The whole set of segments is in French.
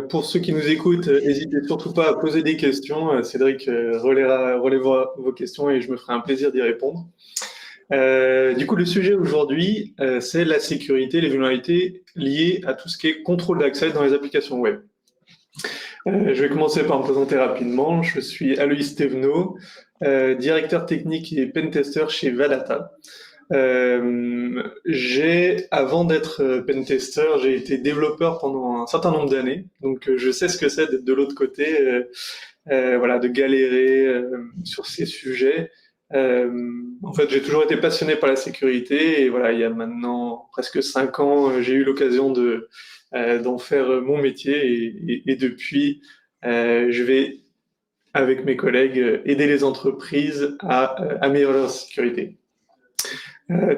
Pour ceux qui nous écoutent, n'hésitez surtout pas à poser des questions. Cédric relèvera vos questions et je me ferai un plaisir d'y répondre. Du coup, le sujet aujourd'hui, c'est la sécurité, les vulnérabilités liées à tout ce qui est contrôle d'accès dans les applications web. Je vais commencer par me présenter rapidement. Je suis Aloïs Thévenot, directeur technique et pentester chez Valata. Avant d'être pentester, j'ai été développeur pendant un certain nombre d'années, donc je sais ce que c'est d'être de l'autre côté, voilà, de galérer sur ces sujets. En fait, j'ai toujours été passionné par la sécurité et voilà, il y a maintenant presque 5 ans, j'ai eu l'occasion d'en faire mon métier et depuis, je vais avec mes collègues aider les entreprises à améliorer leur sécurité.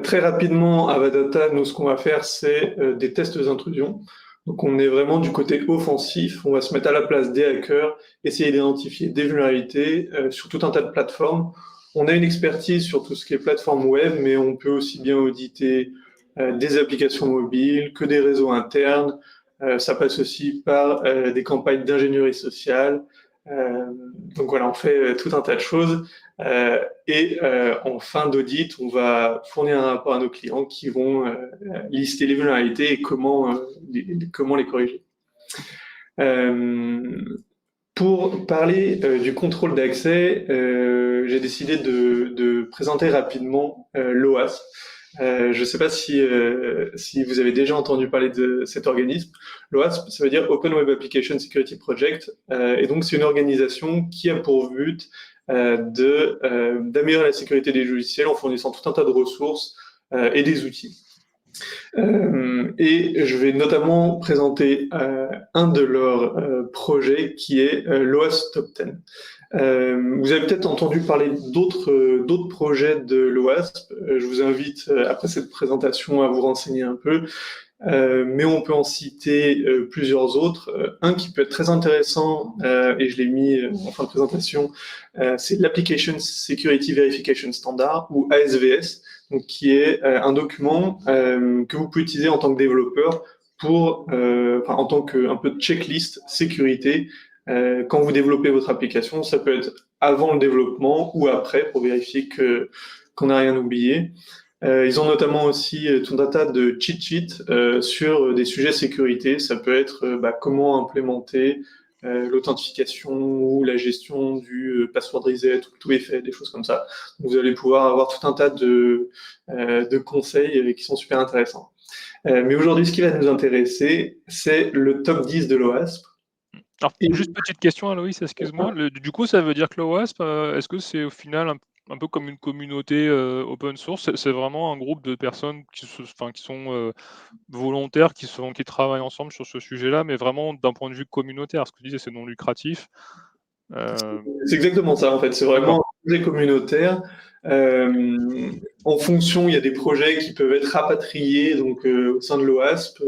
Très rapidement, à Vadata, nous, ce qu'on va faire, c'est des tests d'intrusion. Donc, on est vraiment du côté offensif. On va se mettre à la place des hackers, essayer d'identifier des vulnérabilités sur tout un tas de plateformes. On a une expertise sur tout ce qui est plateforme web, mais on peut aussi bien auditer des applications mobiles que des réseaux internes. Ça passe aussi par des campagnes d'ingénierie sociale. Donc voilà, on fait tout un tas de choses. En fin d'audit, on va fournir un rapport à nos clients qui vont lister les vulnérabilités et comment les corriger. Pour parler du contrôle d'accès, j'ai décidé de présenter rapidement l'OASP. Je ne sais pas si vous avez déjà entendu parler de cet organisme. L'OASP, ça veut dire Open Web Application Security Project, et donc c'est une organisation qui a pour but d'améliorer la sécurité des logiciels en fournissant tout un tas de ressources et des outils. Et je vais notamment présenter un de leurs projets qui est l'OASP Top 10. Vous avez peut-être entendu parler d'autres projets de l'OASP. Je vous invite, après cette présentation, à vous renseigner un peu. Mais on peut en citer plusieurs autres. Un qui peut être très intéressant, et je l'ai mis en fin de présentation, c'est l'Application Security Verification Standard, ou ASVS, donc qui est un document que vous pouvez utiliser en tant que développeur en tant qu'un peu de checklist sécurité. Quand vous développez votre application, ça peut être avant le développement ou après pour vérifier qu'on n'a rien oublié. Ils ont notamment aussi tout un tas de cheat sheets sur des sujets sécurité. Ça peut être comment implémenter l'authentification ou la gestion du password reset, tout est fait, des choses comme ça. Donc, vous allez pouvoir avoir tout un tas de conseils qui sont super intéressants. Mais aujourd'hui, ce qui va nous intéresser, c'est le top 10 de l'OASP. Alors, juste petite question, Aloïs, excuse-moi. Du coup, ça veut dire que l'OASP, est-ce que c'est au final un peu comme une communauté open source? C'est vraiment un groupe de personnes qui sont volontaires, qui travaillent ensemble sur ce sujet-là, mais vraiment d'un point de vue communautaire. Ce que tu disais, c'est non lucratif. C'est exactement ça, en fait. C'est vraiment un projet communautaire. En fonction, il y a des projets qui peuvent être rapatriés donc, au sein de l'OASP.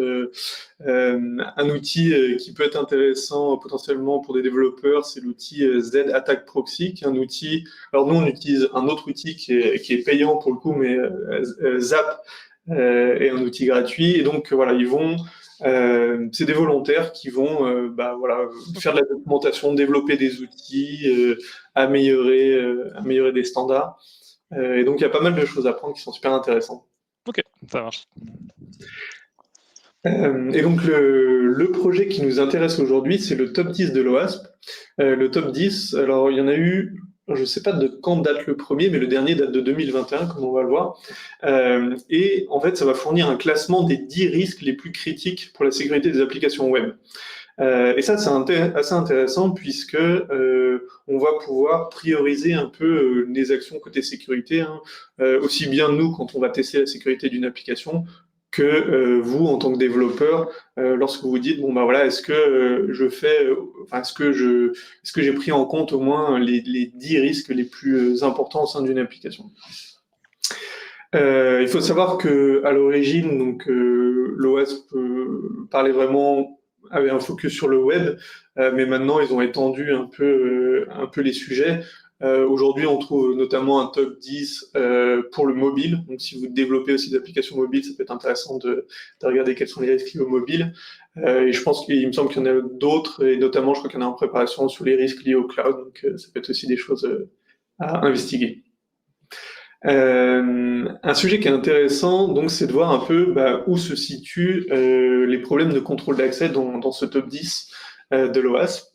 Un outil qui peut être intéressant potentiellement pour des développeurs, c'est l'outil Z Attack Proxy, qui est un outil. Alors nous, on utilise un autre outil qui est payant pour le coup, mais Zap est un outil gratuit. Et donc voilà, c'est des volontaires qui vont faire de la documentation, développer des outils, améliorer des standards. Et donc, il y a pas mal de choses à prendre qui sont super intéressantes. Ok, ça marche. Et donc, le projet qui nous intéresse aujourd'hui, c'est le top 10 de l'OASP. Le top 10, alors il y en a eu, je ne sais pas de quand date le premier, mais le dernier date de 2021, comme on va le voir. Et en fait, ça va fournir un classement des 10 risques les plus critiques pour la sécurité des applications web. Et ça, c'est assez intéressant puisque on va pouvoir prioriser un peu les actions côté sécurité, hein, aussi bien nous quand on va tester la sécurité d'une application que vous en tant que développeur lorsque vous dites bon bah voilà est-ce que est-ce que j'ai pris en compte au moins les 10 risques les plus importants au sein d'une application. Il faut savoir que à l'origine donc l'OASP avait un focus sur le web, mais maintenant ils ont étendu un peu les sujets. Aujourd'hui, on trouve notamment un top 10 pour le mobile. Donc, si vous développez aussi des applications mobiles, ça peut être intéressant de regarder quels sont les risques liés au mobile. Et je pense qu'il me semble qu'il y en a d'autres, et notamment, je crois qu'il y en a en préparation sur les risques liés au cloud. Donc, ça peut être aussi des choses à investiguer. Un sujet qui est intéressant, donc, c'est de voir un peu où se situent les problèmes de contrôle d'accès dans ce top 10 de l'OASP.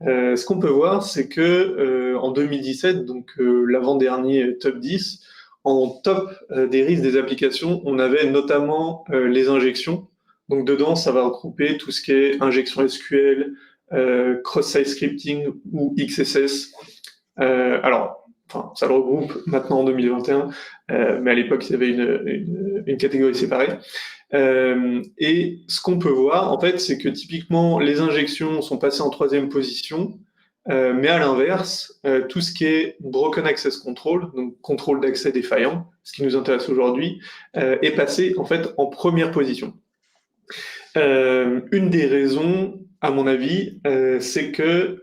Ce qu'on peut voir, c'est que en 2017, donc l'avant-dernier top 10, en top des risques des applications, on avait notamment les injections. Donc dedans, ça va regrouper tout ce qui est injection SQL, cross-site scripting ou XSS. Ça le regroupe maintenant en 2021, mais à l'époque, il y avait une catégorie séparée. Et ce qu'on peut voir, en fait, c'est que typiquement, les injections sont passées en 3e position, mais à l'inverse, tout ce qui est broken access control, donc contrôle d'accès défaillant, ce qui nous intéresse aujourd'hui, est passé en fait en 1re position. Une des raisons, à mon avis, c'est que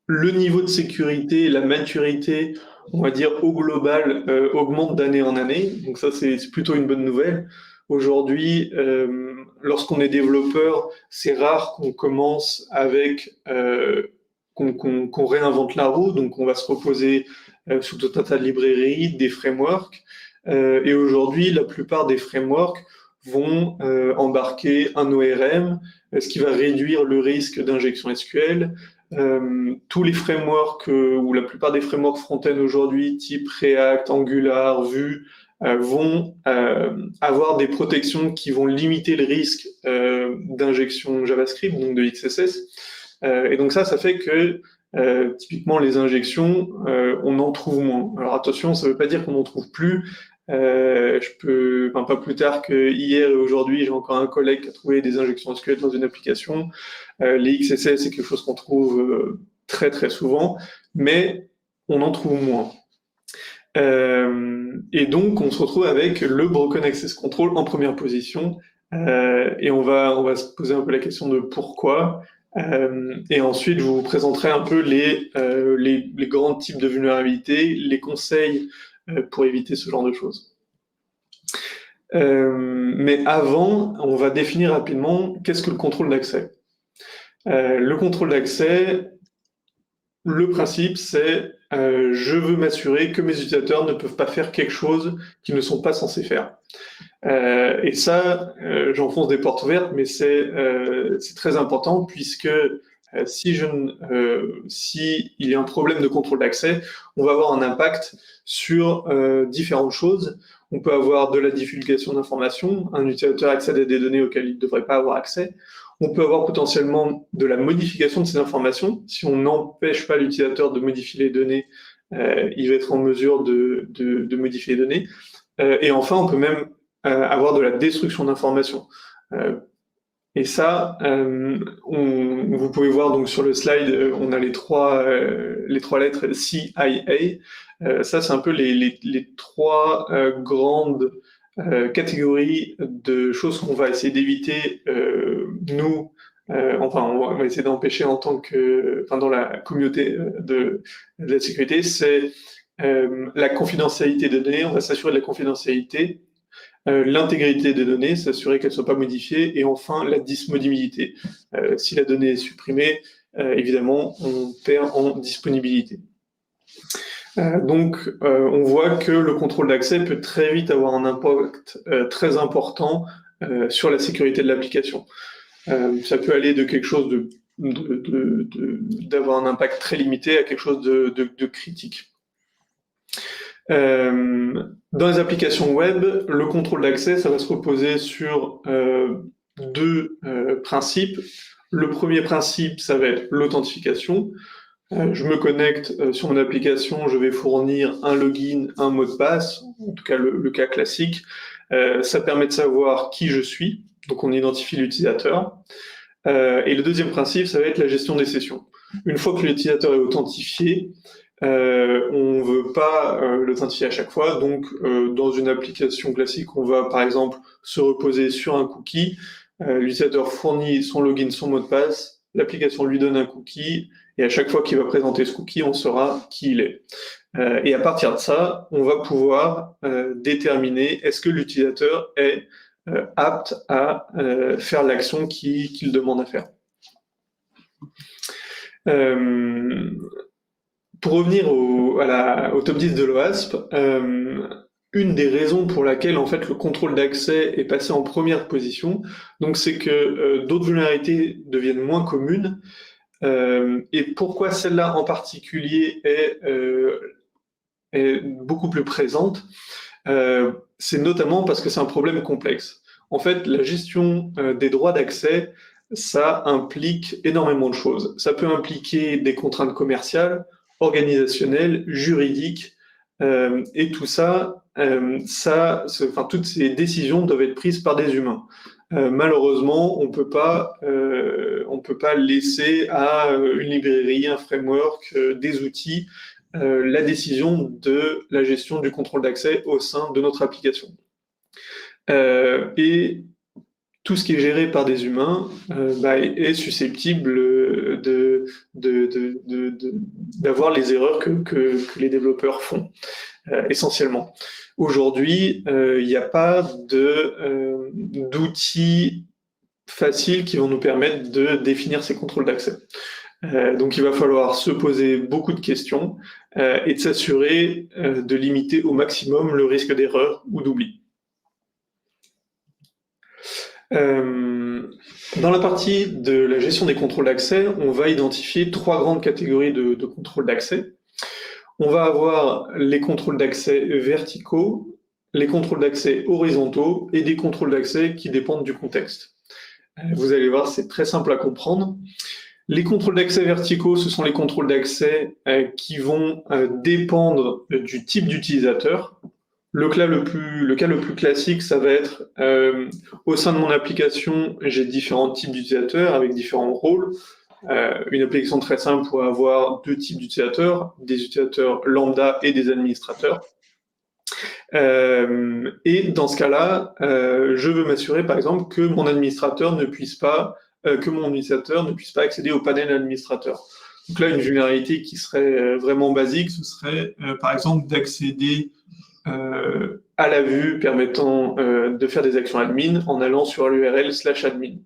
le niveau de sécurité, la maturité, on va dire au global, augmente d'année en année. Donc ça, c'est plutôt une bonne nouvelle. Aujourd'hui, lorsqu'on est développeur, c'est rare qu'on commence avec qu'on réinvente la roue. Donc on va se reposer sur tout un tas de librairies, des frameworks. Et aujourd'hui, la plupart des frameworks vont embarquer un ORM, ce qui va réduire le risque d'injection SQL. Tous les frameworks ou la plupart des frameworks front-end aujourd'hui, type React, Angular, Vue, vont avoir des protections qui vont limiter le risque d'injection JavaScript, donc de XSS. Et donc ça fait que typiquement les injections, on en trouve moins. Alors attention, ça ne veut pas dire qu'on n'en trouve plus. Pas plus tard que hier et aujourd'hui, j'ai encore un collègue qui a trouvé des injections SQL dans une application. Les XSS, c'est quelque chose qu'on trouve très très souvent, mais on en trouve moins. Et donc, on se retrouve avec le Broken Access Control en 1re position. Et on va se poser un peu la question de pourquoi. Et ensuite, je vous présenterai un peu les grands types de vulnérabilités, les conseils pour éviter ce genre de choses. Mais avant, on va définir rapidement qu'est-ce que le contrôle d'accès. Le contrôle d'accès, le principe, c'est je veux m'assurer que mes utilisateurs ne peuvent pas faire quelque chose qu'ils ne sont pas censés faire. Et ça, j'enfonce des portes ouvertes, mais c'est très important puisque si il y a un problème de contrôle d'accès, on va avoir un impact sur différentes choses. On peut avoir de la divulgation d'informations, un utilisateur accède à des données auxquelles il ne devrait pas avoir accès. On peut avoir potentiellement de la modification de ces informations. Si on n'empêche pas l'utilisateur de modifier les données, il va être en mesure de modifier les données. Et enfin, on peut même avoir de la destruction d'informations. Et ça, vous pouvez voir donc sur le slide, on a les trois lettres CIA. Ça, c'est un peu les trois grandes catégories de choses qu'on va essayer d'éviter, nous, on va essayer d'empêcher dans la communauté de la sécurité, c'est la confidentialité des données. On va s'assurer de la confidentialité, l'intégrité des données, s'assurer qu'elles ne soient pas modifiées, et enfin la disponibilité. Si la donnée est supprimée, évidemment, on perd en disponibilité. Donc, on voit que le contrôle d'accès peut très vite avoir un impact très important sur la sécurité de l'application. Ça peut aller de quelque chose d'avoir un impact très limité à quelque chose de critique. Dans les applications web, le contrôle d'accès, ça va se reposer sur deux principes. Le premier principe, ça va être l'authentification. Je me connecte sur mon application, je vais fournir un login, un mot de passe, en tout cas le cas classique. Ça permet de savoir qui je suis, donc on identifie l'utilisateur. Et le deuxième principe, ça va être la gestion des sessions. Une fois que l'utilisateur est authentifié, on ne veut pas l'authentifier à chaque fois, donc dans une application classique, on va par exemple se reposer sur un cookie, l'utilisateur fournit son login, son mot de passe, l'application lui donne un cookie, et à chaque fois qu'il va présenter ce cookie, on saura qui il est. Et à partir de ça, on va pouvoir déterminer est-ce que l'utilisateur est apte à faire l'action qu'il demande à faire. Pour revenir au top 10 de l'OASP, une des raisons pour laquelle en fait le contrôle d'accès est passé en première position, donc c'est que d'autres vulnérabilités deviennent moins communes. Et pourquoi celle-là en particulier est beaucoup plus présente, c'est notamment parce que c'est un problème complexe. En fait, la gestion des droits d'accès, ça implique énormément de choses. Ça peut impliquer des contraintes commerciales, organisationnelles, juridiques, et tout ça, toutes ces décisions doivent être prises par des humains. Malheureusement, on peut pas laisser à une librairie, un framework, des outils, la décision de la gestion du contrôle d'accès au sein de notre application. Et tout ce qui est géré par des humains est susceptible d'avoir les erreurs que les développeurs font, essentiellement. Aujourd'hui, il n'y a pas d'outils faciles qui vont nous permettre de définir ces contrôles d'accès. Donc il va falloir se poser beaucoup de questions et de s'assurer de limiter au maximum le risque d'erreur ou d'oubli. Dans la partie de la gestion des contrôles d'accès, on va identifier 3 grandes catégories de contrôles d'accès. On va avoir les contrôles d'accès verticaux, les contrôles d'accès horizontaux et des contrôles d'accès qui dépendent du contexte. Vous allez voir, c'est très simple à comprendre. Les contrôles d'accès verticaux, ce sont les contrôles d'accès qui vont dépendre du type d'utilisateur. Le cas le plus classique, ça va être au sein de mon application, j'ai différents types d'utilisateurs avec différents rôles. Une application très simple pourrait avoir 2 types d'utilisateurs, des utilisateurs lambda et des administrateurs. Et dans ce cas-là, je veux m'assurer par exemple que mon administrateur ne puisse pas, que mon utilisateur ne puisse pas accéder au panel administrateur. Donc là, une vulnérabilité qui serait vraiment basique, ce serait par exemple d'accéder à la vue permettant de faire des actions admin en allant sur l'URL /admin.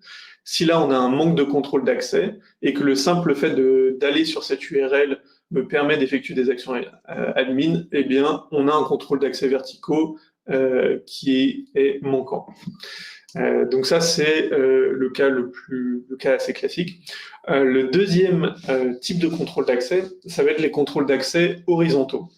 Si là on a un manque de contrôle d'accès et que le simple fait d'aller sur cette URL me permet d'effectuer des actions admin, eh bien on a un contrôle d'accès verticaux qui est manquant. Donc ça c'est le cas assez classique. Le deuxième type de contrôle d'accès, ça va être les contrôles d'accès horizontaux.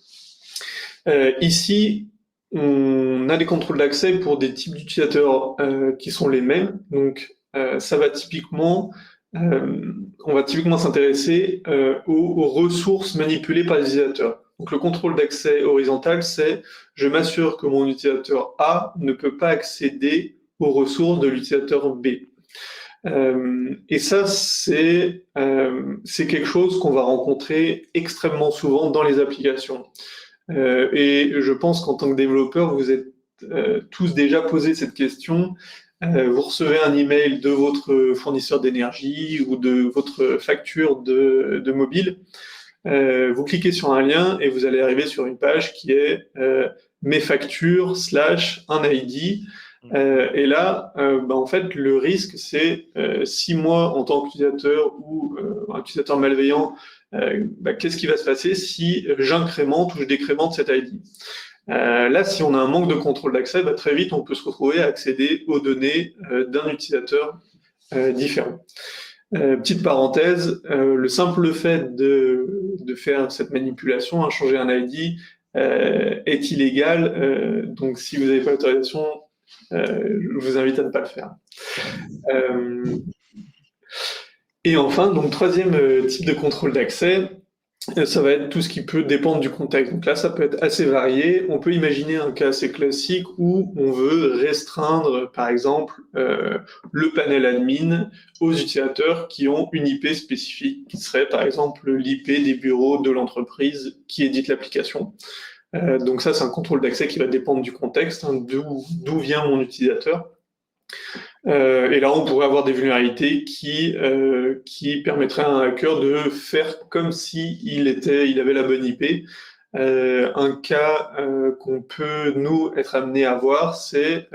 Ici, on a des contrôles d'accès pour des types d'utilisateurs qui sont les mêmes. Donc, on va typiquement s'intéresser aux ressources manipulées par les utilisateurs. Donc, le contrôle d'accès horizontal, c'est je m'assure que mon utilisateur A ne peut pas accéder aux ressources de l'utilisateur B. Et ça, c'est quelque chose qu'on va rencontrer extrêmement souvent dans les applications. Et je pense qu'en tant que développeur, vous êtes tous déjà posé cette question. Vous recevez un email de votre fournisseur d'énergie ou de votre facture de mobile. Vous cliquez sur un lien et vous allez arriver sur une page qui est mes factures / un ID. Et là, en fait, le risque, c'est si moi, en tant qu'utilisateur ou un utilisateur malveillant, qu'est-ce qui va se passer si j'incrémente ou je décrémente cet ID? Là, si on a un manque de contrôle d'accès, très vite, on peut se retrouver à accéder aux données d'un utilisateur différent. Petite parenthèse, le simple fait de faire cette manipulation, changer un ID, est illégal. Donc, si vous n'avez pas l'autorisation, je vous invite à ne pas le faire. Et enfin, donc troisième type de contrôle d'accès, ça va être tout ce qui peut dépendre du contexte. Donc là, ça peut être assez varié. On peut imaginer un cas assez classique où on veut restreindre, par exemple, le panel admin aux utilisateurs qui ont une IP spécifique, qui serait par exemple l'IP des bureaux de l'entreprise qui édite l'application. Donc ça, c'est un contrôle d'accès qui va dépendre du contexte, d'où vient mon utilisateur. Et là, on pourrait avoir des vulnérabilités qui permettraient à un hacker de faire comme s'il avait la bonne IP. Un cas qu'on peut, nous, être amené à voir, c'est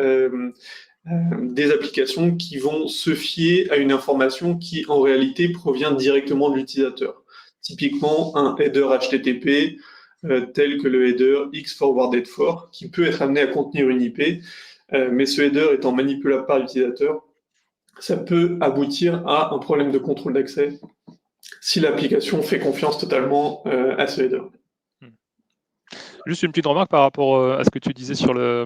des applications qui vont se fier à une information qui, en réalité, provient directement de l'utilisateur. Typiquement, un header HTTP tel que le header x_forwarded_for, qui peut être amené à contenir une IP, mais ce header étant manipulable par l'utilisateur, ça peut aboutir à un problème de contrôle d'accès si l'application fait confiance totalement à ce header. Juste une petite remarque par rapport à ce que tu disais sur le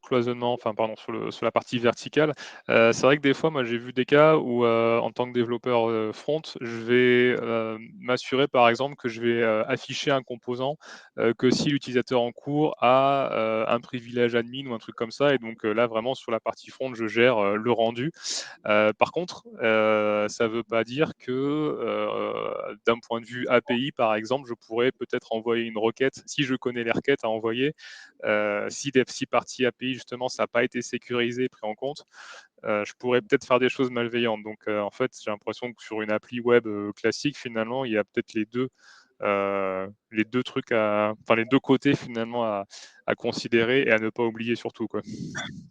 cloisonnement, enfin pardon, sur la partie verticale. C'est vrai que des fois, moi j'ai vu des cas où en tant que développeur front, je vais m'assurer par exemple que je vais afficher un composant que si l'utilisateur en cours a un privilège admin ou un truc comme ça, et donc là vraiment sur la partie front, je gère le rendu. Par contre, ça ne veut pas dire que d'un point de vue API, par exemple, je pourrais peut-être envoyer une requête, si je connais les requêtes à envoyer, si partie API, justement, ça n'a pas été sécurisé, pris en compte, je pourrais peut-être faire des choses malveillantes. Donc, en fait, j'ai l'impression que sur une appli web classique, finalement, il y a peut-être les deux trucs les deux côtés finalement à considérer et à ne pas oublier surtout, quoi.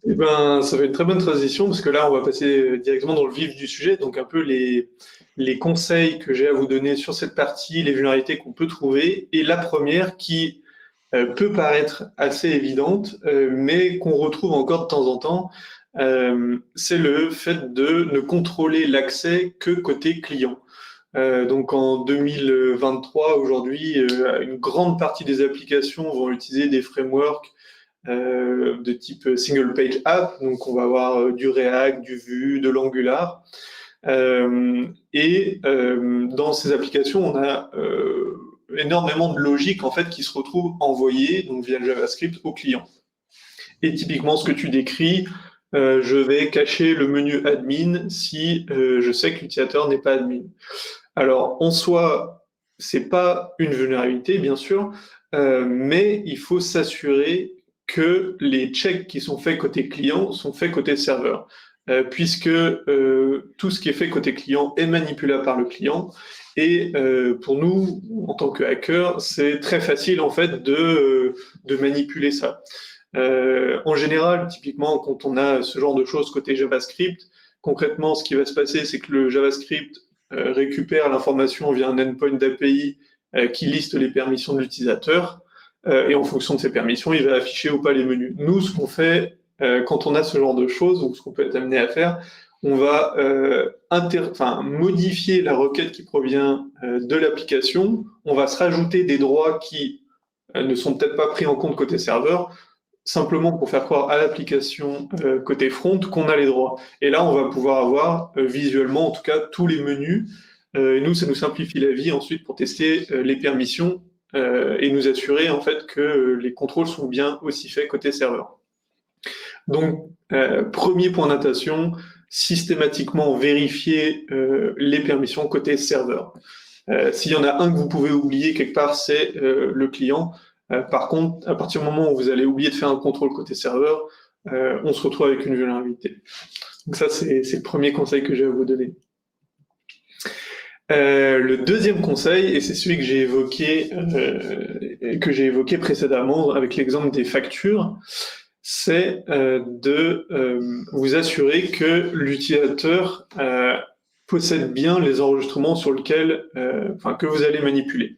Eh ben, ça fait une très bonne transition parce que là, on va passer directement dans le vif du sujet. Donc, un peu les conseils que j'ai à vous donner sur cette partie, les vulnérabilités qu'on peut trouver. Et la première qui peut paraître assez évidente, mais qu'on retrouve encore de temps en temps, c'est le fait de ne contrôler l'accès que côté client. Donc en 2023, aujourd'hui, une grande partie des applications vont utiliser des frameworks de type single page app. Donc on va avoir du React, du Vue, de l'Angular. Dans ces applications, on a énormément de logique en fait qui se retrouve envoyée donc via le JavaScript au client. Et typiquement, ce que tu décris, je vais cacher le menu admin si je sais que l'utilisateur n'est pas admin. Alors, en soi, c'est pas une vulnérabilité, bien sûr, mais il faut s'assurer que les checks qui sont faits côté client sont faits côté serveur, puisque tout ce qui est fait côté client est manipulable par le client. Et pour nous, en tant que hacker, c'est très facile en fait de manipuler ça. En général, typiquement, quand on a ce genre de choses côté JavaScript, concrètement, ce qui va se passer, c'est que le JavaScript récupère l'information via un endpoint d'API qui liste les permissions de l'utilisateur. Et en fonction de ces permissions, il va afficher ou pas les menus. Nous, ce qu'on fait quand on a ce genre de choses, ou ce qu'on peut être amené à faire, on va modifier la requête qui provient de l'application. On va se rajouter des droits qui ne sont peut-être pas pris en compte côté serveur, simplement pour faire croire à l'application côté front qu'on a les droits. Et là, on va pouvoir avoir visuellement, en tout cas, tous les menus. Et nous, ça nous simplifie la vie ensuite pour tester les permissions et nous assurer en fait que les contrôles sont bien aussi faits côté serveur. Donc, premier point d'attention, systématiquement vérifier les permissions côté serveur. S'il y en a un que vous pouvez oublier quelque part, c'est le client. Par contre, à partir du moment où vous allez oublier de faire un contrôle côté serveur, on se retrouve avec une vulnérabilité. Donc ça, c'est le premier conseil que j'ai à vous donner. Le deuxième conseil, et c'est celui que j'ai évoqué précédemment avec l'exemple des factures, c'est de vous assurer que l'utilisateur possède bien les enregistrements sur lesquels, que vous allez manipuler.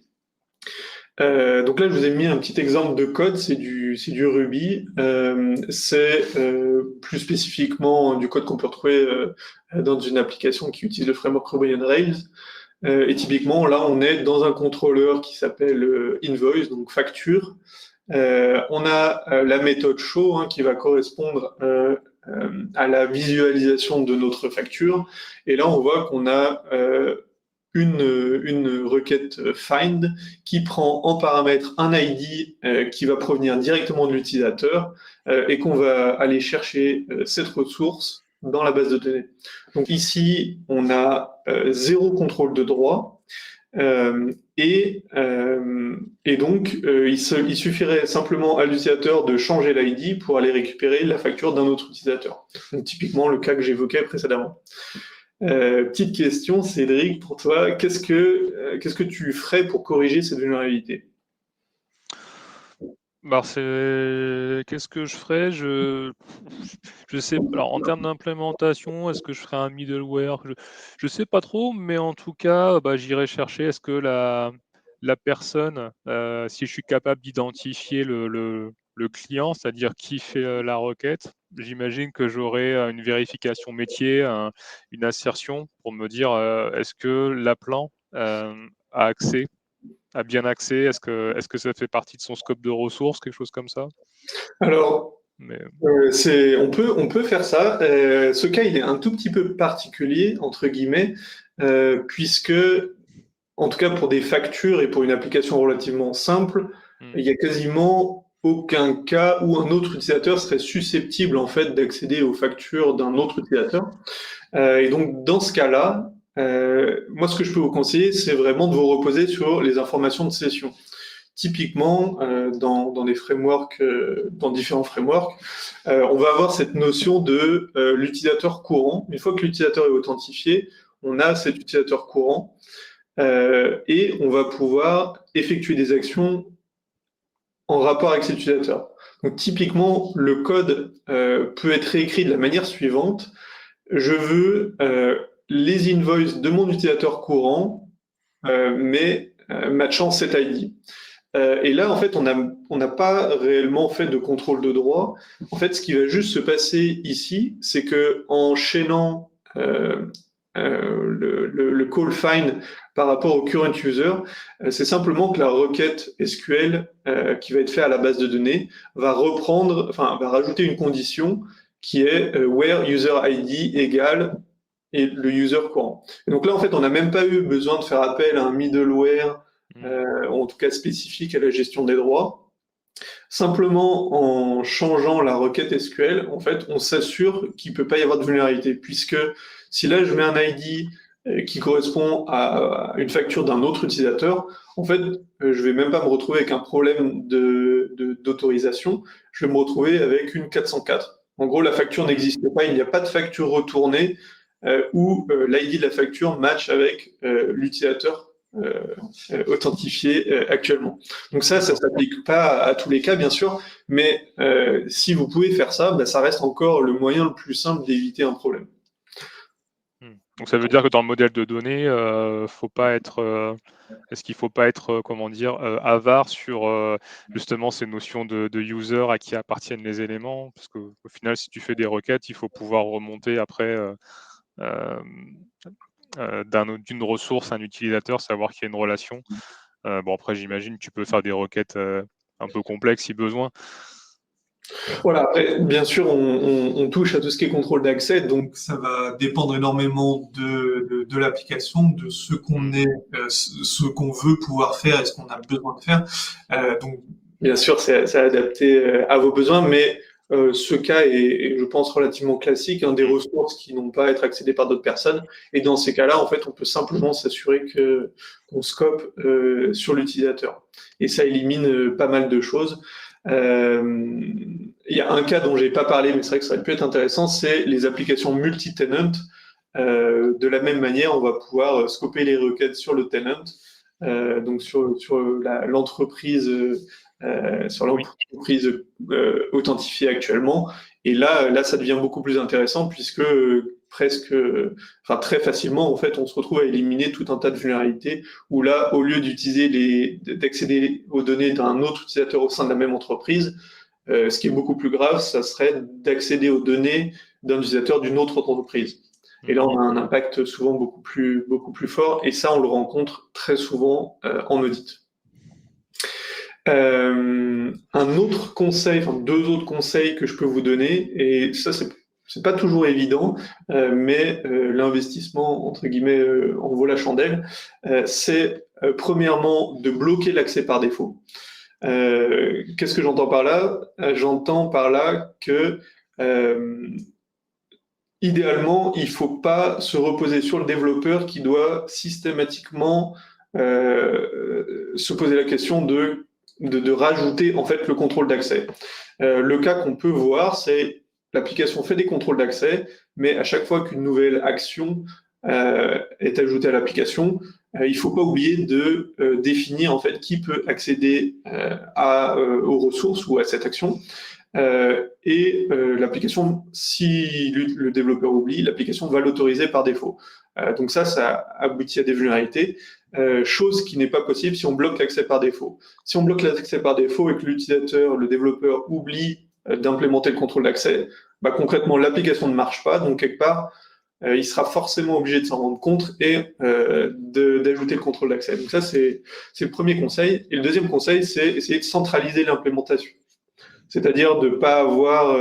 Donc là, je vous ai mis un petit exemple de code, c'est du Ruby. C'est plus spécifiquement du code qu'on peut retrouver dans une application qui utilise le framework Ruby on Rails. Et typiquement, là, on est dans un contrôleur qui s'appelle invoice, donc facture. On a la méthode show qui va correspondre à la visualisation de notre facture. Et là, on voit qu'on a une requête find qui prend en paramètre un ID qui va provenir directement de l'utilisateur et qu'on va aller chercher cette ressource dans la base de données. Donc ici, on a zéro contrôle de droit Et donc, il suffirait simplement à l'utilisateur de changer l'ID pour aller récupérer la facture d'un autre utilisateur. Donc, typiquement le cas que j'évoquais précédemment. Petite question, Cédric, pour toi, qu'est-ce que tu ferais pour corriger cette vulnérabilité? Qu'est-ce que je ferais? Je sais. Alors, en termes d'implémentation, est-ce que je ferais un middleware? Je sais pas trop, mais en tout cas, j'irai chercher est-ce que la personne, si je suis capable d'identifier le client, c'est-à-dire qui fait la requête, j'imagine que j'aurai une vérification métier, une assertion pour me dire est-ce que l'appelant a accès a bien accès? Est-ce que ça fait partie de son scope de ressources, quelque chose comme ça? Alors, Mais on peut faire ça. Ce cas, il est un tout petit peu particulier, entre guillemets, puisque, en tout cas pour des factures et pour une application relativement simple, il y a quasiment aucun cas où un autre utilisateur serait susceptible en fait d'accéder aux factures d'un autre utilisateur. Et donc dans ce cas-là, moi ce que je peux vous conseiller, c'est vraiment de vous reposer sur les informations de session. Typiquement, dans des frameworks, dans différents frameworks, on va avoir cette notion de l'utilisateur courant. Une fois que l'utilisateur est authentifié, on a cet utilisateur courant et on va pouvoir effectuer des actions en rapport avec cet utilisateur. Donc typiquement, le code peut être réécrit de la manière suivante. Je veux les invoices de mon utilisateur courant, mais matchant cet ID. Et là, en fait, on n'a pas réellement fait de contrôle de droit. En fait, ce qui va juste se passer ici, c'est que en chaînant le call find par rapport au current user, c'est simplement que la requête SQL qui va être faite à la base de données va rajouter une condition qui est where user ID égale et le user courant. Et donc là, en fait, on n'a même pas eu besoin de faire appel à un middleware, en tout cas spécifique à la gestion des droits. Simplement, en changeant la requête SQL, en fait, on s'assure qu'il ne peut pas y avoir de vulnérabilité, puisque si là, je mets un ID qui correspond à une facture d'un autre utilisateur, en fait, je vais même pas me retrouver avec un problème d'autorisation, je vais me retrouver avec une 404. En gros, la facture n'existe pas, il n'y a pas de facture retournée où l'ID de la facture match avec l'utilisateur authentifié actuellement. Donc ça s'applique pas à tous les cas, bien sûr, mais si vous pouvez faire ça, ça reste encore le moyen le plus simple d'éviter un problème. Donc ça veut dire que dans le modèle de données, faut pas être, est-ce qu'il ne faut pas être, comment dire, avare sur justement ces notions de user à qui appartiennent les éléments? Parce qu'au final, si tu fais des requêtes, il faut pouvoir remonter après d'une ressource à un utilisateur, savoir qu'il y a une relation. Bon, après, j'imagine que tu peux faire des requêtes un peu complexes si besoin. Voilà, après, bien sûr, on touche à tout ce qui est contrôle d'accès, donc ça va dépendre énormément de l'application, de ce ce qu'on veut pouvoir faire et ce qu'on a besoin de faire. Donc, bien sûr, c'est adapté à vos besoins, mais ce cas est, je pense, relativement classique, des ressources qui n'ont pas à être accédées par d'autres personnes. Et dans ces cas-là, en fait, on peut simplement s'assurer qu'on scope sur l'utilisateur. Et ça élimine pas mal de choses. Il y a un cas dont j'ai pas parlé, mais c'est vrai que ça aurait pu être intéressant, c'est les applications multi-tenant. De la même manière, on va pouvoir scoper les requêtes sur le tenant, donc sur l'entreprise authentifiée actuellement. Et là, ça devient beaucoup plus intéressant puisque très facilement, en fait, on se retrouve à éliminer tout un tas de vulnérabilités où là, au lieu d'accéder aux données d'un autre utilisateur au sein de la même entreprise, ce qui est beaucoup plus grave, ça serait d'accéder aux données d'un utilisateur d'une autre entreprise. Et là, on a un impact souvent beaucoup plus fort, et ça, on le rencontre très souvent en audit. Un autre conseil, deux autres conseils que je peux vous donner, et ça, c'est pas toujours évident, mais l'investissement, entre guillemets, en vaut la chandelle, c'est premièrement de bloquer l'accès par défaut. Qu'est-ce que j'entends par là? J'entends par là que idéalement, il ne faut pas se reposer sur le développeur qui doit systématiquement se poser la question de rajouter en fait le contrôle d'accès. Le cas qu'on peut voir, c'est l'application fait des contrôles d'accès, mais à chaque fois qu'une nouvelle action est ajoutée à l'application, il ne faut pas oublier de définir en fait qui peut accéder aux ressources ou à cette action. L'application, si le développeur oublie, l'application va l'autoriser par défaut. Donc ça aboutit à des vulnérabilités, chose qui n'est pas possible si on bloque l'accès par défaut. Si on bloque l'accès par défaut et que l'utilisateur, le développeur, oublie d'implémenter le contrôle d'accès, bah, concrètement, l'application ne marche pas, donc quelque part, il sera forcément obligé de s'en rendre compte et d'ajouter le contrôle d'accès. Donc ça, c'est le premier conseil. Et le deuxième conseil, c'est essayer de centraliser l'implémentation. C'est-à-dire de pas avoir,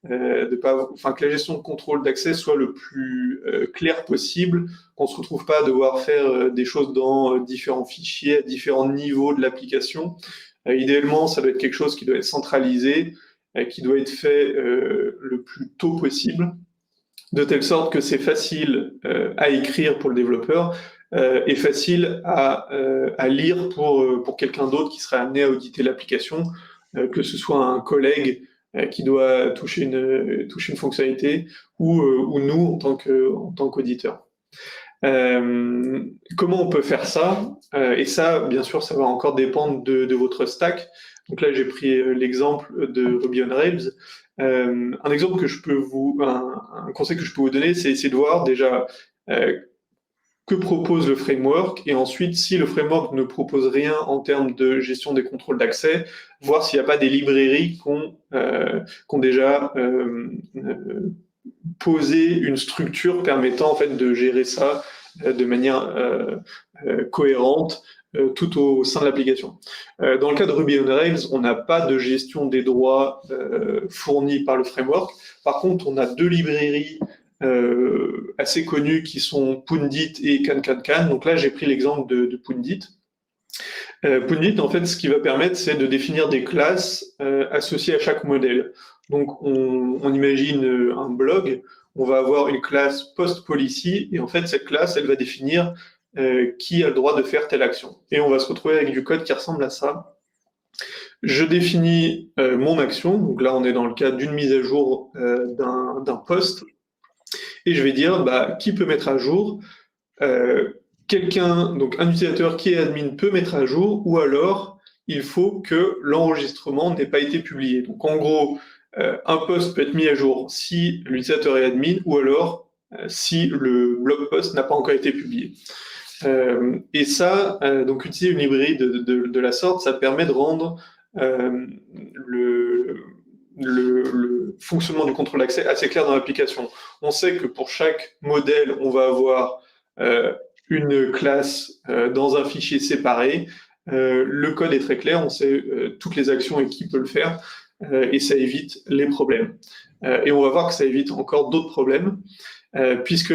que la gestion de contrôle d'accès soit le plus claire possible, qu'on se retrouve pas à devoir faire des choses dans différents fichiers, à différents niveaux de l'application. Idéalement, ça doit être quelque chose qui doit être centralisé, qui doit être fait le plus tôt possible, de telle sorte que c'est facile à écrire pour le développeur et facile à lire pour quelqu'un d'autre qui serait amené à auditer l'application, que ce soit un collègue qui doit toucher une fonctionnalité ou nous en tant qu'auditeurs. Comment on peut faire ça et ça, bien sûr, ça va encore dépendre de votre stack. Donc là, j'ai pris l'exemple de Ruby on Rails. Un exemple un conseil que je peux vous donner, c'est essayer de voir déjà que propose le framework et ensuite, si le framework ne propose rien en termes de gestion des contrôles d'accès, voir s'il n'y a pas des librairies qui ont déjà posé une structure permettant en fait de gérer ça de manière cohérente tout au sein de l'application. Dans le cas de Ruby on Rails, on n'a pas de gestion des droits fournis par le framework. Par contre, on a deux librairies assez connues qui sont Pundit et CanCanCan. Donc là, j'ai pris l'exemple de Pundit. Pundit, en fait, ce qui va permettre, c'est de définir des classes associées à chaque modèle. Donc, on imagine un blog, on va avoir une classe post-policy, et en fait, cette classe, elle va définir qui a le droit de faire telle action. Et on va se retrouver avec du code qui ressemble à ça. Je définis mon action, donc là, on est dans le cas d'une mise à jour d'un post, et je vais dire qui peut mettre à jour donc un utilisateur qui est admin peut mettre à jour, ou alors il faut que l'enregistrement n'ait pas été publié. Donc en gros, un post peut être mis à jour si l'utilisateur est admin, ou alors si le blog post n'a pas encore été publié. Et ça, donc utiliser une librairie de la sorte, ça permet de rendre le fonctionnement du contrôle d'accès assez clair dans l'application. On sait que pour chaque modèle, on va avoir une classe dans un fichier séparé. Le code est très clair, on sait toutes les actions et qui peut le faire, et ça évite les problèmes. Et on va voir que ça évite encore d'autres problèmes, puisque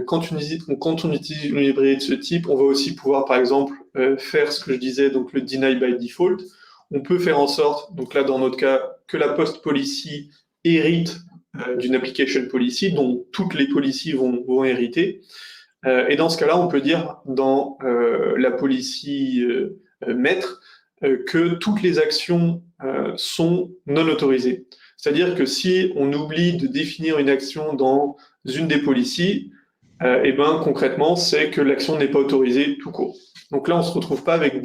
quand on utilise une librairie de ce type, on va aussi pouvoir, par exemple, faire ce que je disais, donc le deny by default. On peut faire en sorte, donc là dans notre cas, que la post policy hérite d'une application policy dont toutes les policies vont hériter. Et dans ce cas-là, on peut dire dans la policy maître que toutes les actions sont non autorisées. C'est-à-dire que si on oublie de définir une action dans une des policies, et ben concrètement, c'est que l'action n'est pas autorisée tout court. Donc là, on ne se retrouve pas avec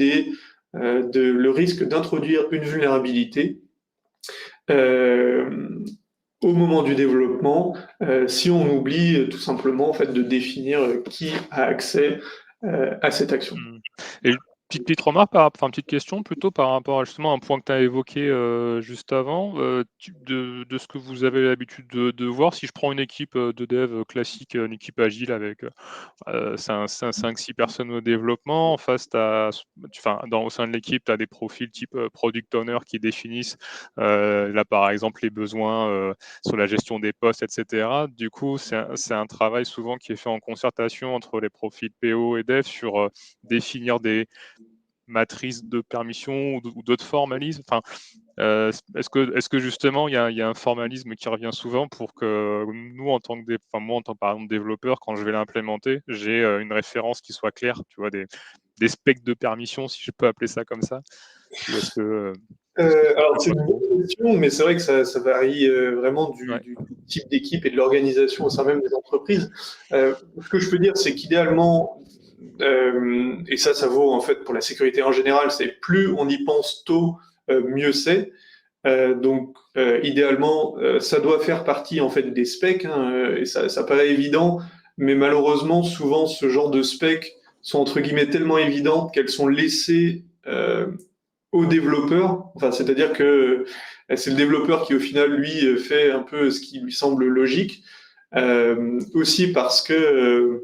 le risque d'introduire une vulnérabilité au moment du développement, si on oublie tout simplement en fait, de définir qui a accès à cette action. Et petite remarque, petite question plutôt par rapport à justement un point que tu as évoqué juste avant, de ce que vous avez l'habitude de voir, si je prends une équipe de dev classique, une équipe agile avec 5-6 personnes au développement, en face, au sein de l'équipe, tu as des profils type product owner qui définissent là par exemple les besoins sur la gestion des postes, etc. Du coup, c'est un travail souvent qui est fait en concertation entre les profils PO et dev sur définir matrice de permission ou d'autres formalismes. Enfin, est-ce que justement il y a un formalisme qui revient souvent pour que nous, moi en tant que par exemple développeur, quand je vais l'implémenter, j'ai une référence qui soit claire, tu vois, des specs de permission, si je peux appeler ça comme ça. Ou est-ce que alors, c'est une bonne question, mais c'est vrai que ça varie vraiment ouais. du type d'équipe et de l'organisation au sein même des entreprises. Ce que je peux dire, c'est qu'idéalement, et ça vaut en fait pour la sécurité en général, c'est plus on y pense tôt, mieux c'est. Donc, idéalement, ça doit faire partie en fait des specs, hein, et ça paraît évident, mais malheureusement, souvent, ce genre de specs sont entre guillemets tellement évidentes qu'elles sont laissées aux développeurs. Enfin, c'est-à-dire que c'est le développeur qui, au final, lui, fait un peu ce qui lui semble logique. Aussi parce que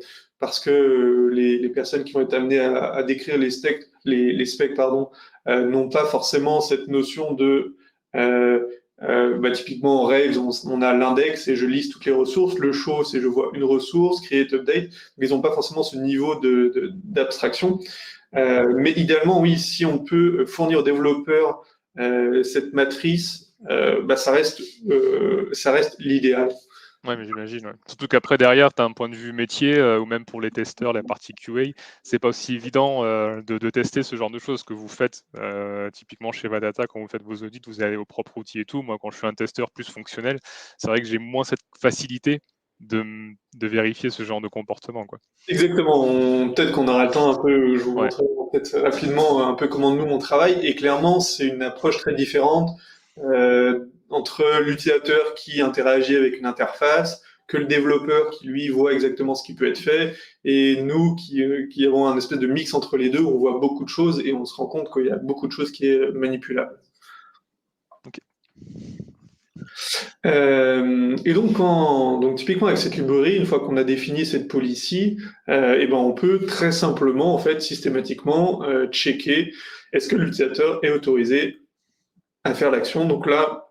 les personnes qui vont être amenées à décrire les specs pardon, n'ont pas forcément cette notion de typiquement en Rails, on a l'index et je liste toutes les ressources. Le show, c'est je vois une ressource, create update, mais ils n'ont pas forcément ce niveau d'abstraction. Mais idéalement, oui, si on peut fournir aux développeurs cette matrice, ça reste l'idéal. Ouais, mais j'imagine. Ouais. Surtout qu'après, derrière, tu as un point de vue métier, ou même pour les testeurs, la partie QA, c'est pas aussi évident de tester ce genre de choses que vous faites. Typiquement, chez Vadata, quand vous faites vos audits, vous avez vos propres outils et tout. Moi, quand je suis un testeur plus fonctionnel, c'est vrai que j'ai moins cette facilité de vérifier ce genre de comportement, quoi. Exactement. Peut-être qu'on aura le temps un peu, je vous Ouais. montrerai peut-être rapidement un peu comment nous on travaille. Et clairement, c'est une approche très différente entre l'utilisateur qui interagit avec une interface, que le développeur qui lui voit exactement ce qui peut être fait, et nous qui avons un espèce de mix entre les deux, on voit beaucoup de choses et on se rend compte qu'il y a beaucoup de choses qui est manipulable. Ok. Et donc typiquement avec cette librairie, une fois qu'on a défini cette policy, on peut très simplement, en fait, systématiquement checker est-ce que l'utilisateur est autorisé à faire l'action. Donc là,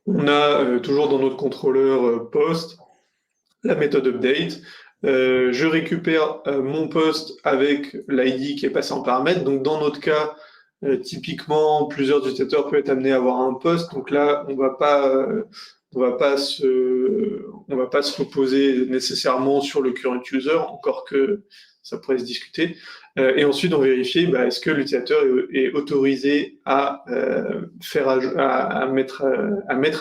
on a toujours dans notre contrôleur post la méthode update. Je récupère mon post avec l'ID qui est passé en paramètre. Donc dans notre cas, typiquement, plusieurs utilisateurs peuvent être amenés à avoir un post. Donc là, on va pas se reposer nécessairement sur le current user, encore que ça pourrait se discuter. Et ensuite, on vérifie est-ce que l'utilisateur est autorisé à mettre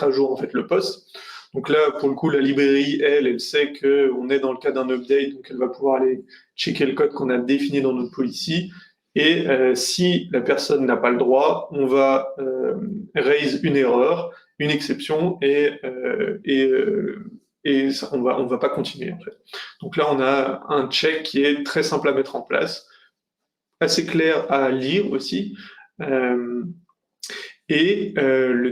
à jour en fait le post. Donc là, pour le coup, la librairie, elle sait qu'on est dans le cas d'un update, donc elle va pouvoir aller checker le code qu'on a défini dans notre policy. Et si la personne n'a pas le droit, on va raise une erreur, une exception, et ça, on va pas continuer en fait. Donc là, on a un check qui est très simple à mettre en place, assez clair à lire aussi. Le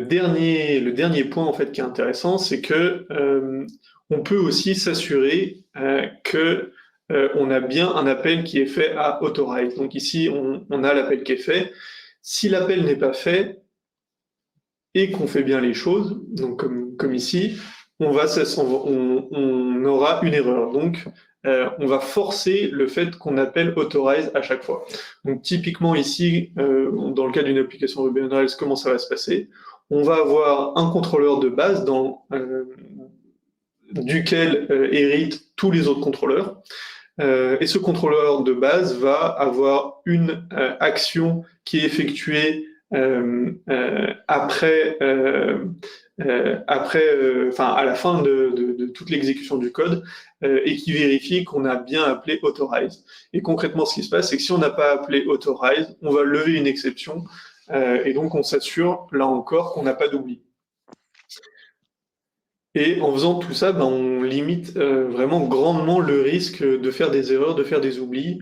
dernier point en fait qui est intéressant, c'est que on peut aussi s'assurer que on a bien un appel qui est fait à authorize. Donc ici, on a l'appel qui est fait. Si l'appel n'est pas fait et qu'on fait bien les choses, donc comme ici, on aura une erreur. Donc on va forcer le fait qu'on appelle authorize à chaque fois. Donc typiquement ici, dans le cas d'une application Ruby on Rails, comment ça va se passer? On va avoir un contrôleur de base duquel héritent tous les autres contrôleurs. Et ce contrôleur de base va avoir une action qui est effectuée à la fin de toute l'exécution du code et qui vérifie qu'on a bien appelé authorize. Et concrètement, ce qui se passe, c'est que si on n'a pas appelé authorize, on va lever une exception et donc on s'assure, là encore, qu'on n'a pas d'oubli. Et en faisant tout ça, on limite vraiment grandement le risque de faire des erreurs, de faire des oublis.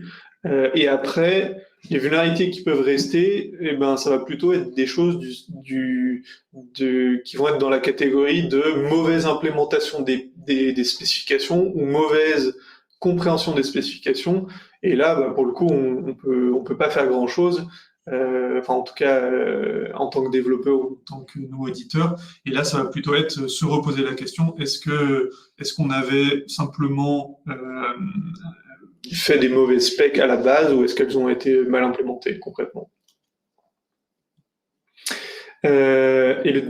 Et après, les vulnérabilités qui peuvent rester, ça va plutôt être des choses qui vont être dans la catégorie de mauvaise implémentation des spécifications ou mauvaise compréhension des spécifications. Et là, pour le coup, on peut pas faire grand-chose. En tout cas, en tant que développeur ou en tant que nous éditeurs. Et là, ça va plutôt être se reposer la question, est-ce qu'on avait simplement fait des mauvais specs à la base ou est-ce qu'elles ont été mal implémentées concrètement. Et la